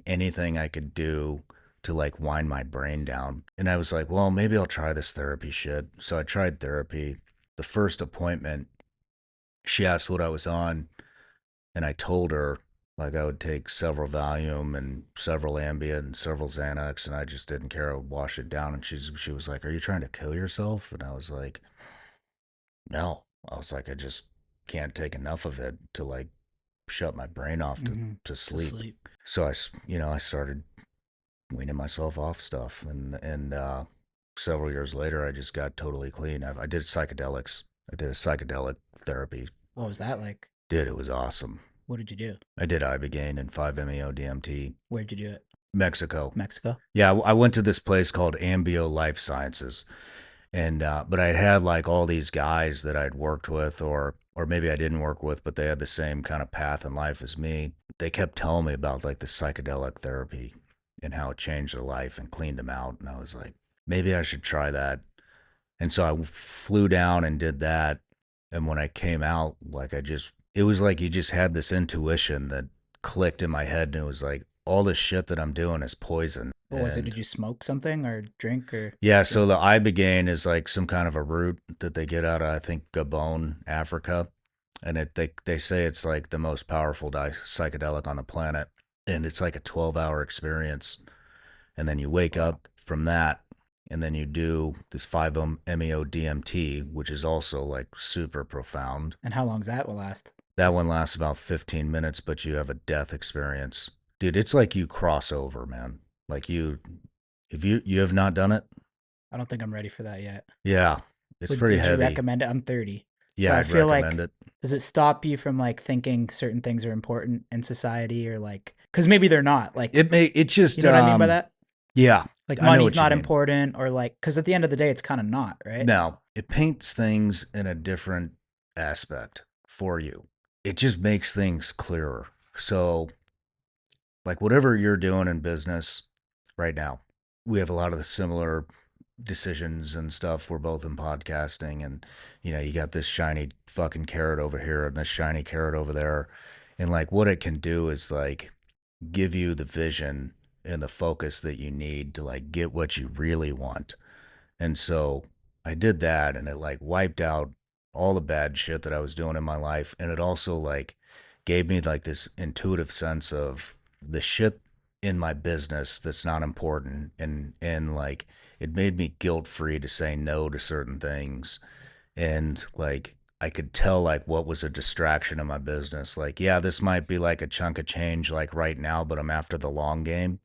anything I could do to like wind my brain down. And I was like, well, maybe I'll try this therapy shit. So I tried therapy. The first appointment, she asked what I was on, and I told her like I would take several Valium and several Ambien and several Xanax, and I just didn't care. I would wash it down. And she was like, "Are you trying to kill yourself?" And I was like, "No." I was like, "I just can't take enough of it to like shut my brain off Hmm. to To sleep." sleep. So I started weaning myself off stuff, and several years later, I just got totally clean. I did psychedelics. I did a psychedelic therapy. What was that like? Dude, it was awesome. What did you do? I did ibogaine and 5-MeO DMT. Where'd you do it? Mexico. Mexico. Yeah, I went to this place called Ambio Life Sciences, And but I'd had like all these guys that I'd worked with, or maybe I didn't work with, but they had the same kind of path in life as me. They kept telling me about like the psychedelic therapy and how it changed their life and cleaned them out. And I was like, maybe I should try that. And so I flew down and did that. And when I came out, like it was like you just had this intuition that clicked in my head. And it was like, all this shit that I'm doing is poison. What was it? And Did you smoke something or drink or yeah, do? so the ibogaine is like some kind of a root that they get out of, I think, Gabon, Africa. And they say it's like the most powerful psychedelic on the planet. And it's like a 12-hour experience. And then you wake Wow. up from that, and then you do this 5-MeO DMT, which is also like super profound. And how long's that will last? That Is one lasts about 15 minutes, but you have a death experience. Dude, it's like you cross over, man. Like if you have not done it, I don't think I'm ready for that yet. yeah, it's pretty Would you heavy. recommend it? I'm 30. So Yeah, I I'd feel recommend like it. does it stop you from like thinking certain things are important in society or like cuz maybe they're not. Like, It you just know what I mean by that? yeah, Like I know money's what you not mean. important or like cuz at the end of the day it's kind of not, right? Now, it paints things in a different aspect for you. It just makes things clearer. So, like whatever you're doing in business right now, we have a lot of the similar decisions and stuff. We're both in podcasting, and you got this shiny fucking carrot over here and this shiny carrot over there. And like what it can do is like give you the vision and the focus that you need to like get what you really want. And so I did that, and it like wiped out all the bad shit that I was doing in my life. And it also like gave me like this intuitive sense of the shit in my business that's not important. And like it made me guilt free to say no to certain things. And like I could tell like what was a distraction in my business. Like, yeah, this might be like a chunk of change like right now, but I'm after the long game.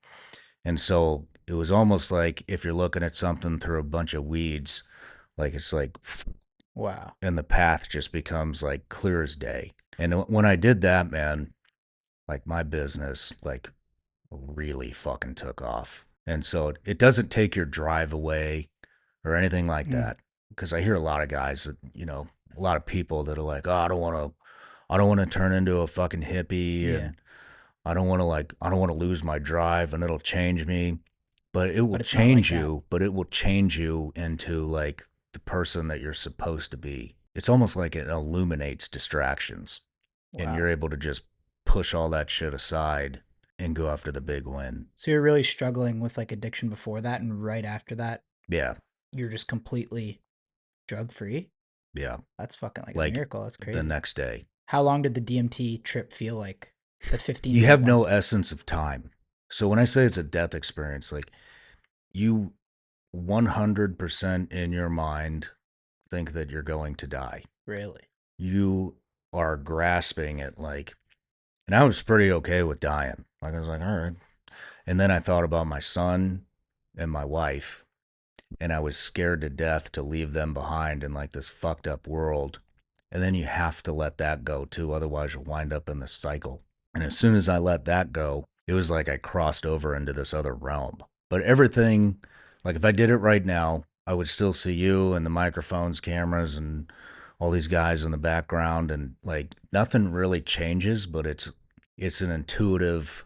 And so it was almost like if you're looking at something through a bunch of weeds, like it's like, Wow. and the path just becomes like clear as day. And when I did that, man, like my business, like really fucking took off. And so it doesn't take your drive away or anything like Mm, that. Because I hear a lot of guys that, a lot of people that are like, oh, I don't want to turn into a fucking hippie, yeah. and I don't want to lose my drive and it'll change me. But it will But it's not like change that. you, but it will change you into like the person that you're supposed to be. It's almost like it illuminates distractions, and Wow. you're able to just push all that shit aside and go after the big win. So you're really struggling with like addiction before that and right after that Yeah. you're just completely drug free? Yeah. That's fucking like a Like miracle. That's the crazy. next day. How long did the DMT trip feel like? The 15 You minute have one? no essence of time. So when I say it's a death experience, like you 100% in your mind think that you're going to die. Really? You are grasping it like, and I was pretty okay with dying. Like I was like, all right. And then I thought about my son and my wife, and I was scared to death to leave them behind in like this fucked up world. And then you have to let that go too, otherwise you'll wind up in the cycle. And as soon as I let that go, it was like I crossed over into this other realm. But everything, like if I did it right now, I would still see you and the microphones, cameras, and all these guys in the background, and like nothing really changes, but it's an intuitive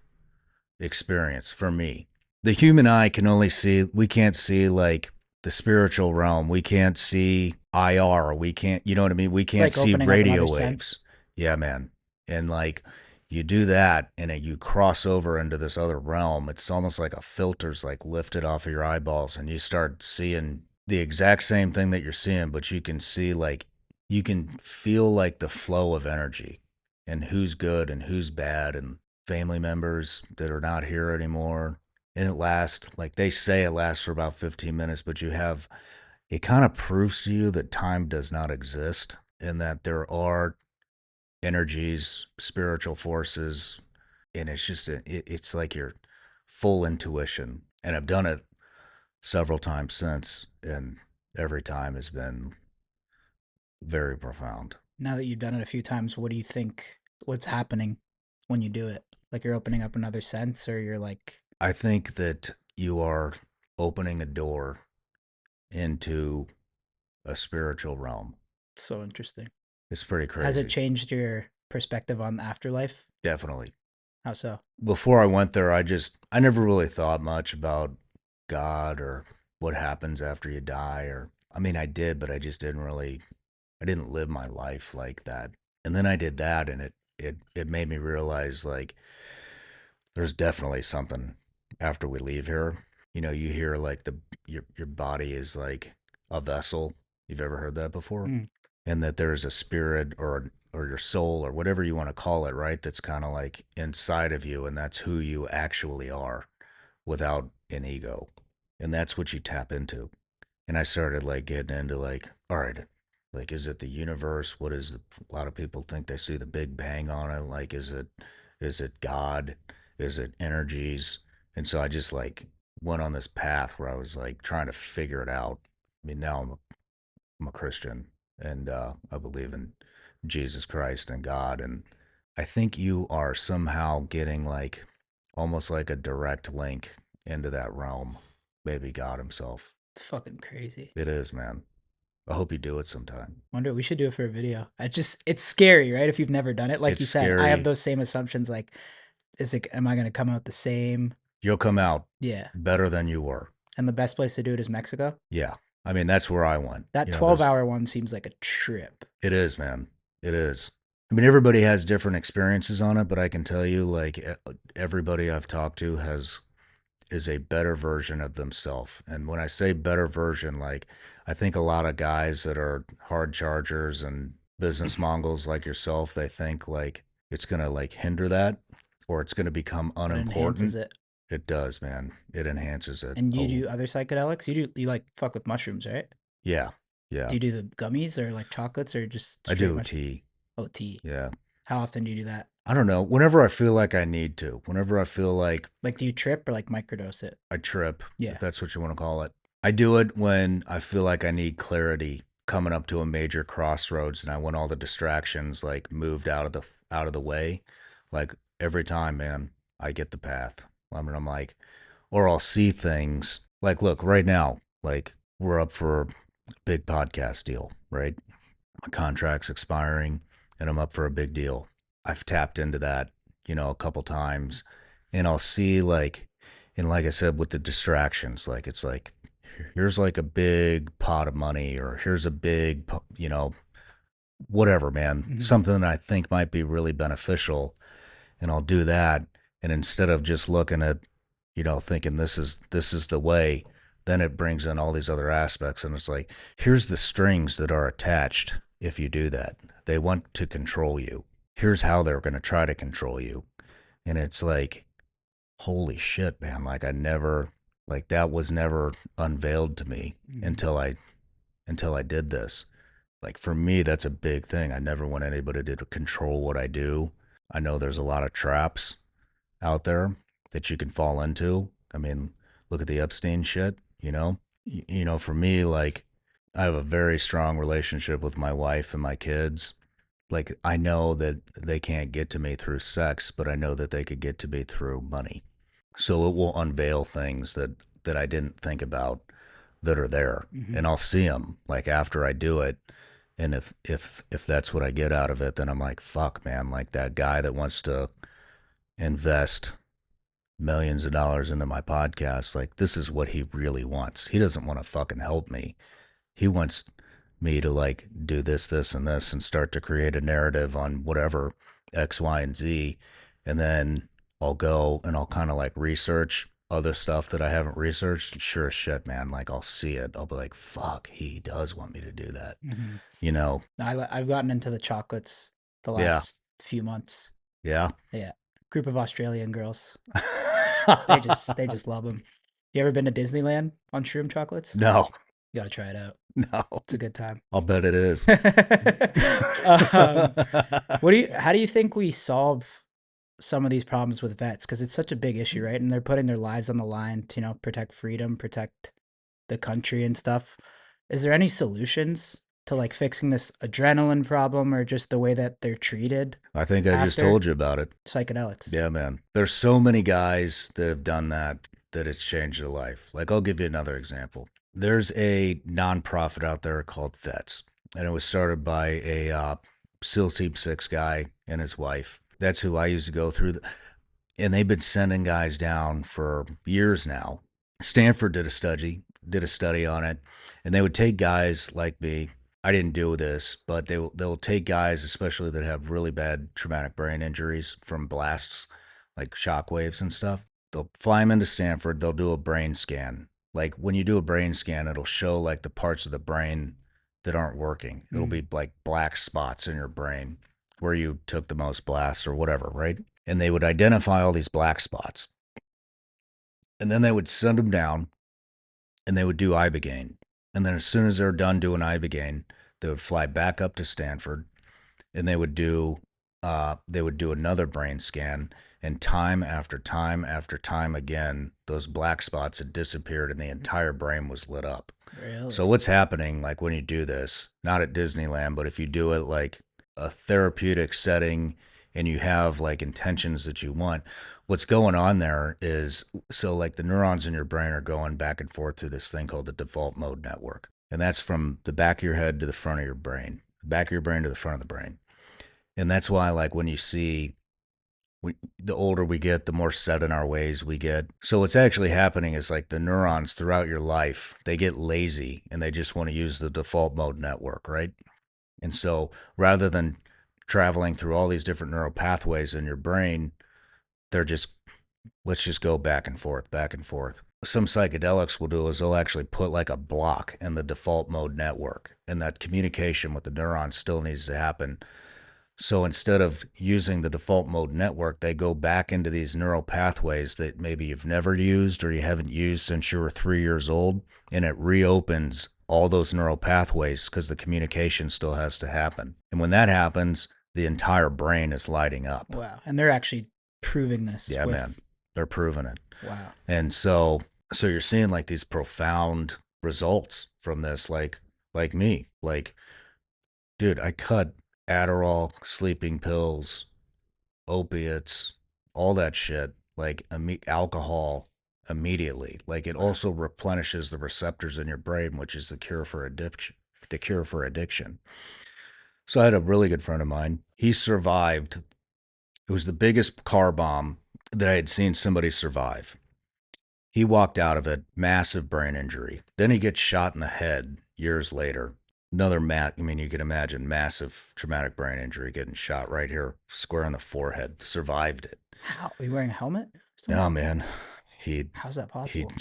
experience for me. The human eye can only see, we can't see like the spiritual realm. We can't see IR. We can't, you know what I mean? We It's can't like see opening up radio another sense. waves. Yeah, man. And like you do that, and you cross over into this other realm. It's almost like a filter's like lifted off of your eyeballs, and you start seeing the exact same thing that you're seeing, but you can see like, you can feel like the flow of energy and who's good and who's bad, and family members that are not here anymore. And it lasts, like they say, it lasts for about 15 minutes, but it kind of proves to you that time does not exist, and that there are energies, spiritual forces. And it's just, it's like your full intuition. And I've done it several times since, and every time has been very profound. Now that you've done it a few times, what do you think what's happening when you do it? Like you're opening up another sense or you're like I think that you are opening a door into a spiritual realm. So interesting. It's pretty Has it crazy. changed your perspective on the afterlife? Definitely. How so? Before I went there, I never really thought much about God or what happens after you die. Or, I mean, I did, but I just I didn't live my life like that. And then I did that, and it made me realize like there's definitely something after we leave here. You know, you hear like your body is like a vessel. You've ever heard that before? Mm. And that there's a spirit or your soul or whatever you want to call it, right? That's kind of like inside of you, and that's who you actually are without an ego. And that's what you tap into. And I started like getting into like, all right, like is it the universe? What is the, a lot of people think they see the Big Bang on it. Like is it God? Is it energies? And so I just like went on this path where I was like trying to figure it out. I mean, now I'm a Christian, and I believe in Jesus Christ and God. And I think you are somehow getting like almost like a direct link into that realm. Maybe God Himself. It's fucking crazy. It is, man. I hope you do it sometime. Wonder we should do it for a video. It's scary, right? If you've never done it, like It's you said, I have scary. those same assumptions. Like, am I gonna come out the same? You'll come out Yeah. better than you were. And the best place to do it is Mexico. Yeah. I mean, that's where I went. That You know, 12-hour one seems like a trip. it is, man. It is. I mean, everybody has different experiences on it, but I can tell you, like, everybody I've talked to is a better version of themselves. And when I say better version, like, I think a lot of guys that are hard chargers and business mongols like yourself, they think like it's gonna like hinder that or it's gonna become It enhances unimportant. it. It does, man. It enhances it. And you Oh, do other psychedelics? You like fuck with mushrooms, right? yeah, yeah. Do you do the gummies or like chocolates or just I straight do mushroom? tea. Oh, tea. Yeah. How often do you do that? I don't know. Whenever I feel like I need to, whenever I feel like Like, do you trip or like microdose it? I trip, Yeah. if that's what you want to call it. I do it when I feel like I need clarity coming up to a major crossroads and I want all the distractions like moved out of the way. Like every time, man, I get the path. I mean, I'm like, or I'll see things like, look, right now, like we're up for a big podcast deal, right? My contract's expiring and I'm up for a big deal. I've tapped into that, you know, a couple times and I'll see like, and like I said, with the distractions, like it's like, here's like a big pot of money or here's a big, you know, whatever, man, Mhm. something that I think might be really beneficial. And I'll do that. And instead of just looking at, you know, thinking this is the way, then it brings in all these other aspects. And it's like, here's the strings that are attached if you do that. They want to control you. Here's how they're going to try to control you. And it's like, holy shit, man. Like I never, like that was never unveiled to me Mhm. until I did this. Like for me, that's a big thing. I never want anybody to control what I do. I know there's a lot of traps out there that you can fall into. I mean, look at the Epstein shit, you know? You know, for me, like, I have a very strong relationship with my wife and my kids. Like, I know that they can't get to me through sex, but I know that they could get to me through money. So it will unveil things that I didn't think about that are there. Mhm. And I'll see them like after I do it. And if that's what I get out of it, then I'm like, fuck, man, like that guy that wants to invest millions of dollars into my podcast. Like, this is what he really wants. He doesn't want to fucking help me. He wants me to like do this, and this and start to create a narrative on whatever X, Y, and Z. And then I'll go and I'll kind of like research other stuff that I haven't researched. Sure as shit, man. Like, I'll see it. I'll be like, fuck, he does want me to do that. Mhm. You know? I've gotten into the chocolates the Yeah. last few months. Yeah. Yeah. Group of Australian girls. They just love them. You ever been to Disneyland on shroom chocolates? No. You gotta try it out. No. It's a good time. I'll bet it is. um, how do you think we solve some of these problems with vets? Because it's such a big issue, right? And they're putting their lives on the line to, protect freedom, protect the country and stuff. Is there any solutions to like fixing this adrenaline problem or just the way that they're treated I think I just after told you about it. psychedelics? Yeah, man. There's so many guys that have done that it's changed their life. Like, I'll give you another example. There's a nonprofit out there called Vets, and it was started by a SEAL Team 6 guy and his wife. That's who I used to go through. And they've been sending guys down for years now. Stanford did a study on it, and they would take guys like me. I didn't do this, but they'll take guys, especially that have really bad traumatic brain injuries from blasts, like shock waves and stuff. They'll fly them into Stanford. They'll do a brain scan. Like when you do a brain scan, it'll show like the parts of the brain that aren't working. It'll be like black spots in your brain where you took the most blasts or whatever, right? And they would identify all these black spots. And then they would send them down and they would do ibogaine. And then as soon as they're done doing ibogaine, they would fly back up to Stanford and they would do another brain scan, and time after time after time again, those black spots had disappeared and the entire brain was lit up. Really? So what's happening, like when you do this, not at Disneyland, but if you do it like a therapeutic setting and you have like intentions that you want, what's going on there is, so like the neurons in your brain are going back and forth through this thing called the default mode network. And that's from the back of your head to the front of your brain, back of your brain to the front of the brain. And that's why, like, when you see, the older we get, the more set in our ways we get. So what's actually happening is like the neurons throughout your life, they get lazy and they just want to use the default mode network, right? And so rather than traveling through all these different neural pathways in your brain, they're just, let's just go back and forth, back and forth. Some psychedelics will do is they'll actually put like a block in the default mode network, and that communication with the neurons still needs to happen. So instead of using the default mode network, they go back into these neural pathways that maybe you've never used or you haven't used since you were 3 years old. And it reopens all those neural pathways because the communication still has to happen. And when that happens, the entire brain is lighting up. Wow. And they're actually proving this. Yeah, man. They're proving it. Wow. And so you're seeing like these profound results from this, like me. Like, dude, I cut Adderall, sleeping pills, opiates, all that shit, like alcohol immediately. Like it also replenishes the receptors in your brain, which is the cure for addiction. The cure for addiction. So I had a really good friend of mine. He survived. It was the biggest car bomb that I had seen somebody survive. He walked out of it, massive brain injury. Then he gets shot in the head years later. Another I mean, you can imagine massive traumatic brain injury, getting shot right here, square on the forehead. Survived it. How? Are you wearing a helmet? No, man. How's that He, possible?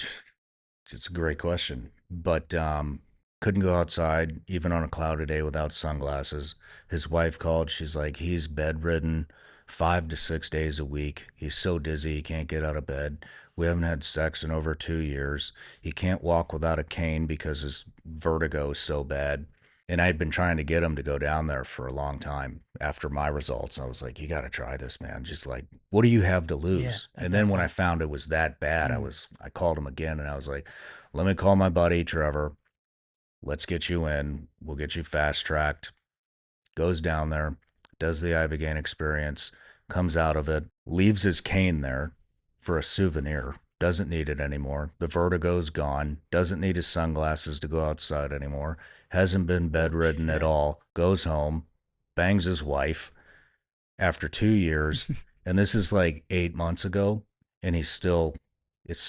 it's a great question. But couldn't go outside, even on a cloudy day without sunglasses. His wife called. She's like, he's bedridden 5 to 6 days a week. He's so dizzy, he can't get out of bed. We haven't had sex in over 2 years. He can't walk without a cane because his vertigo is so bad. And I'd been trying to get him to go down there for a long time after my results. I was like, you got to try this, man. Just like, what do you have to lose? Yeah, And then when I found it was that bad, I called him again and I was like, let me call my buddy Trevor. Let's get you in. We'll get you fast tracked. Goes down there, does the Ibogaine experience, comes out of it, leaves his cane there for a souvenir. Doesn't need it anymore. The vertigo's gone. Doesn't need his sunglasses to go outside anymore. Hasn't been bedridden at all. Goes home, bangs his wife after 2 years. And this is like 8 months ago. And it's still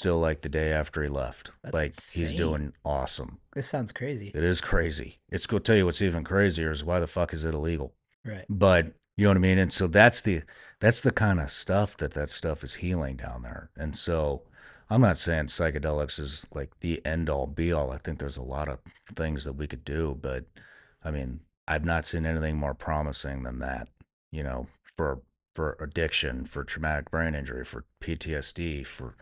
like the day after he left. That's like insane. He's doing awesome. This sounds crazy. It is crazy. It's going to tell you what's even crazier is why the fuck is it illegal? Right. But you know what I mean? And so that's the kind of stuff that stuff is healing down there. And so I'm not saying psychedelics is like the end all be all. I think there's a lot of things that we could do, but I mean, I've not seen anything more promising than that, for addiction, for traumatic brain injury, for PTSD, for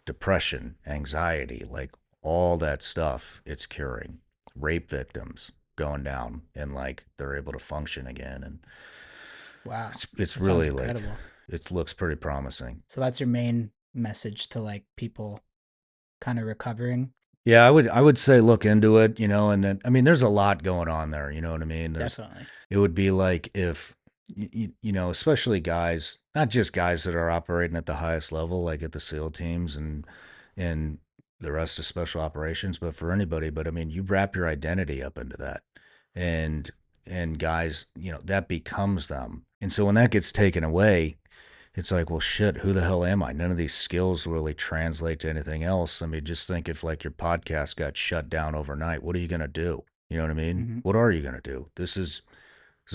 depression, anxiety, like all that stuff it's curing. Rape victims going down and like they're able to function again, and wow, it's really like incredible. It looks pretty promising. So that's your main message to like people kind of recovering. Yeah, I would say look into it, and then I mean there's a lot going on there, you know what I mean? Definitely. It would be like if especially guys, not just guys that are operating at the highest level like at the SEAL teams and the rest is special operations, but for anybody, but I mean, you wrap your identity up into that. And guys, that becomes them. And so when that gets taken away, it's like, well, shit, who the hell am I? None of these skills really translate to anything else. I mean, just think if like your podcast got shut down overnight, what are you going to do? You know what I mean? Mm-hmm. What are you going to do? This is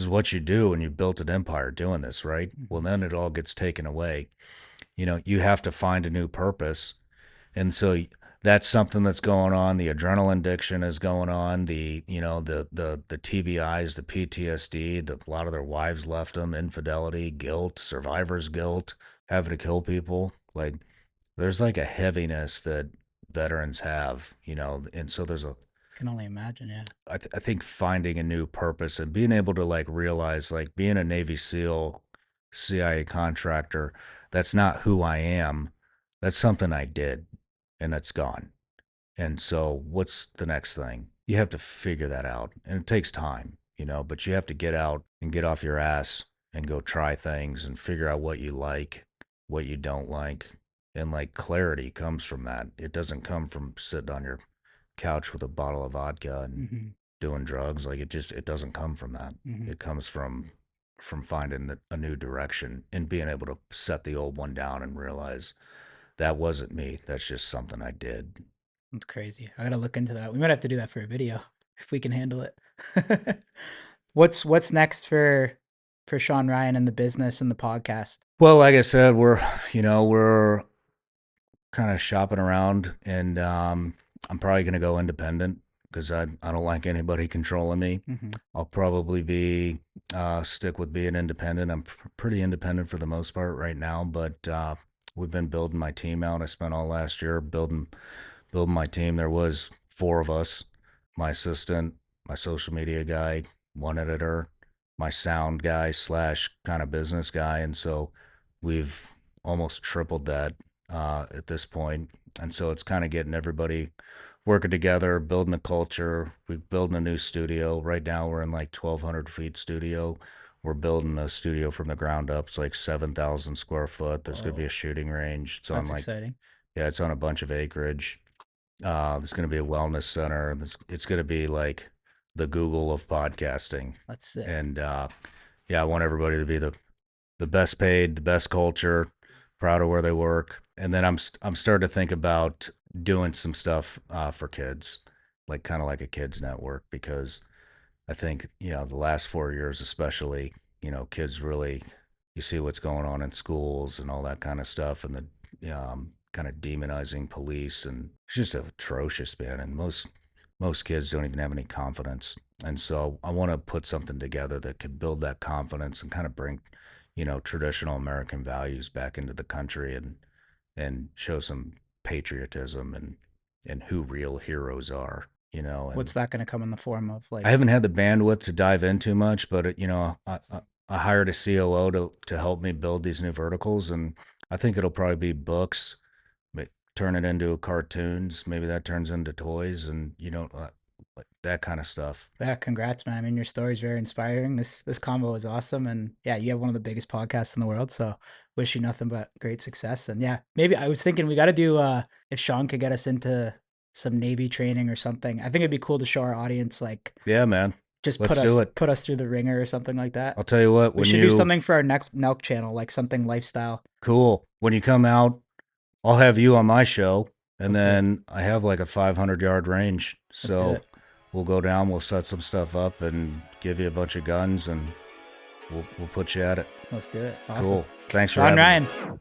what you do, and you built an empire doing this, right? Mm-hmm. Well, then it all gets taken away. You have to find a new purpose. And so that's something that's going on. The adrenaline addiction is going on. The TBIs, the PTSD, a lot of their wives left them, infidelity, guilt, survivor's guilt, having to kill people. Like there's like a heaviness that veterans have, and so there's a, Can only imagine. Yeah. I think finding a new purpose and being able to like realize like being a Navy SEAL, CIA contractor, that's not who I am. That's something I did and that's gone. And so what's the next thing? You have to figure that out. And it takes time, but you have to get out and get off your ass and go try things and figure out what you like, what you don't like. And like clarity comes from that. It doesn't come from sitting on your couch with a bottle of vodka and Mm-hmm. doing drugs. Like it doesn't come from that. Mm-hmm. It comes from finding a new direction and being able to set the old one down and realize that wasn't me. That's just something I did. That's crazy. I gotta look into that. We might have to do that for a video if we can handle it. What's next for Shawn Ryan and the business and the podcast? Well, like I said, we're kind of shopping around, and I'm probably going to go independent because I don't like anybody controlling me. Mm-hmm. I'll probably be stick with being independent. I'm pretty independent for the most part right now, but we've been building my team out. I spent all last year building my team. There was 4 of us: my assistant, my social media guy, one editor, my sound guy slash kind of business guy, and so we've almost tripled that at this point. And so it's kind of getting everybody working together, building a culture. We're building a new studio. Right now we're in like 1,200 feet studio. We're building a studio from the ground up. It's like 7,000 square foot. There's going to be a shooting range. It's on That's like, exciting. yeah, it's on a bunch of acreage. There's going to be a wellness center. It's going to be like the Google of podcasting. That's sick. And yeah, I want everybody to be the best paid, the best culture, proud of where they work. And then I'm starting to think about doing some stuff for kids, like kind of like a kids network, because I think the last 4 years especially, kids really, you see what's going on in schools and all that kind of stuff, and the kind of demonizing police, and it's just atrocious, man. And most kids don't even have any confidence. And so I want to put something together that could build that confidence and kind of bring, traditional American values back into the country, and show some patriotism and who real heroes are, and What's that going to come in the form of? Like, I haven't had the bandwidth to dive in too much, but I hired a COO to help me build these new verticals, and I think it'll probably be books, turn it into cartoons, maybe that turns into toys, and like that kind of stuff. yeah, congrats, man. I mean, your story's very inspiring. This combo is awesome, and yeah, you have one of the biggest podcasts in the world. So, wish you nothing but great success. And yeah, maybe I was thinking we got to do if Shawn could get us into some Navy training or something. I think it'd be cool to show our audience, like, Yeah, man. just Let's do it. put us through the ringer or something like that. I'll tell you what, We when should you do something for our Nelk channel, like something lifestyle. cool, when you come out, I'll have you on my show, and Let's do it. then I have like a 500-yard range. Let's do So it. we'll go down, we'll set some stuff up and give you a bunch of guns, and we'll put you at it. Let's do it. Awesome. Cool. Thanks for Shawn having me. Ryan.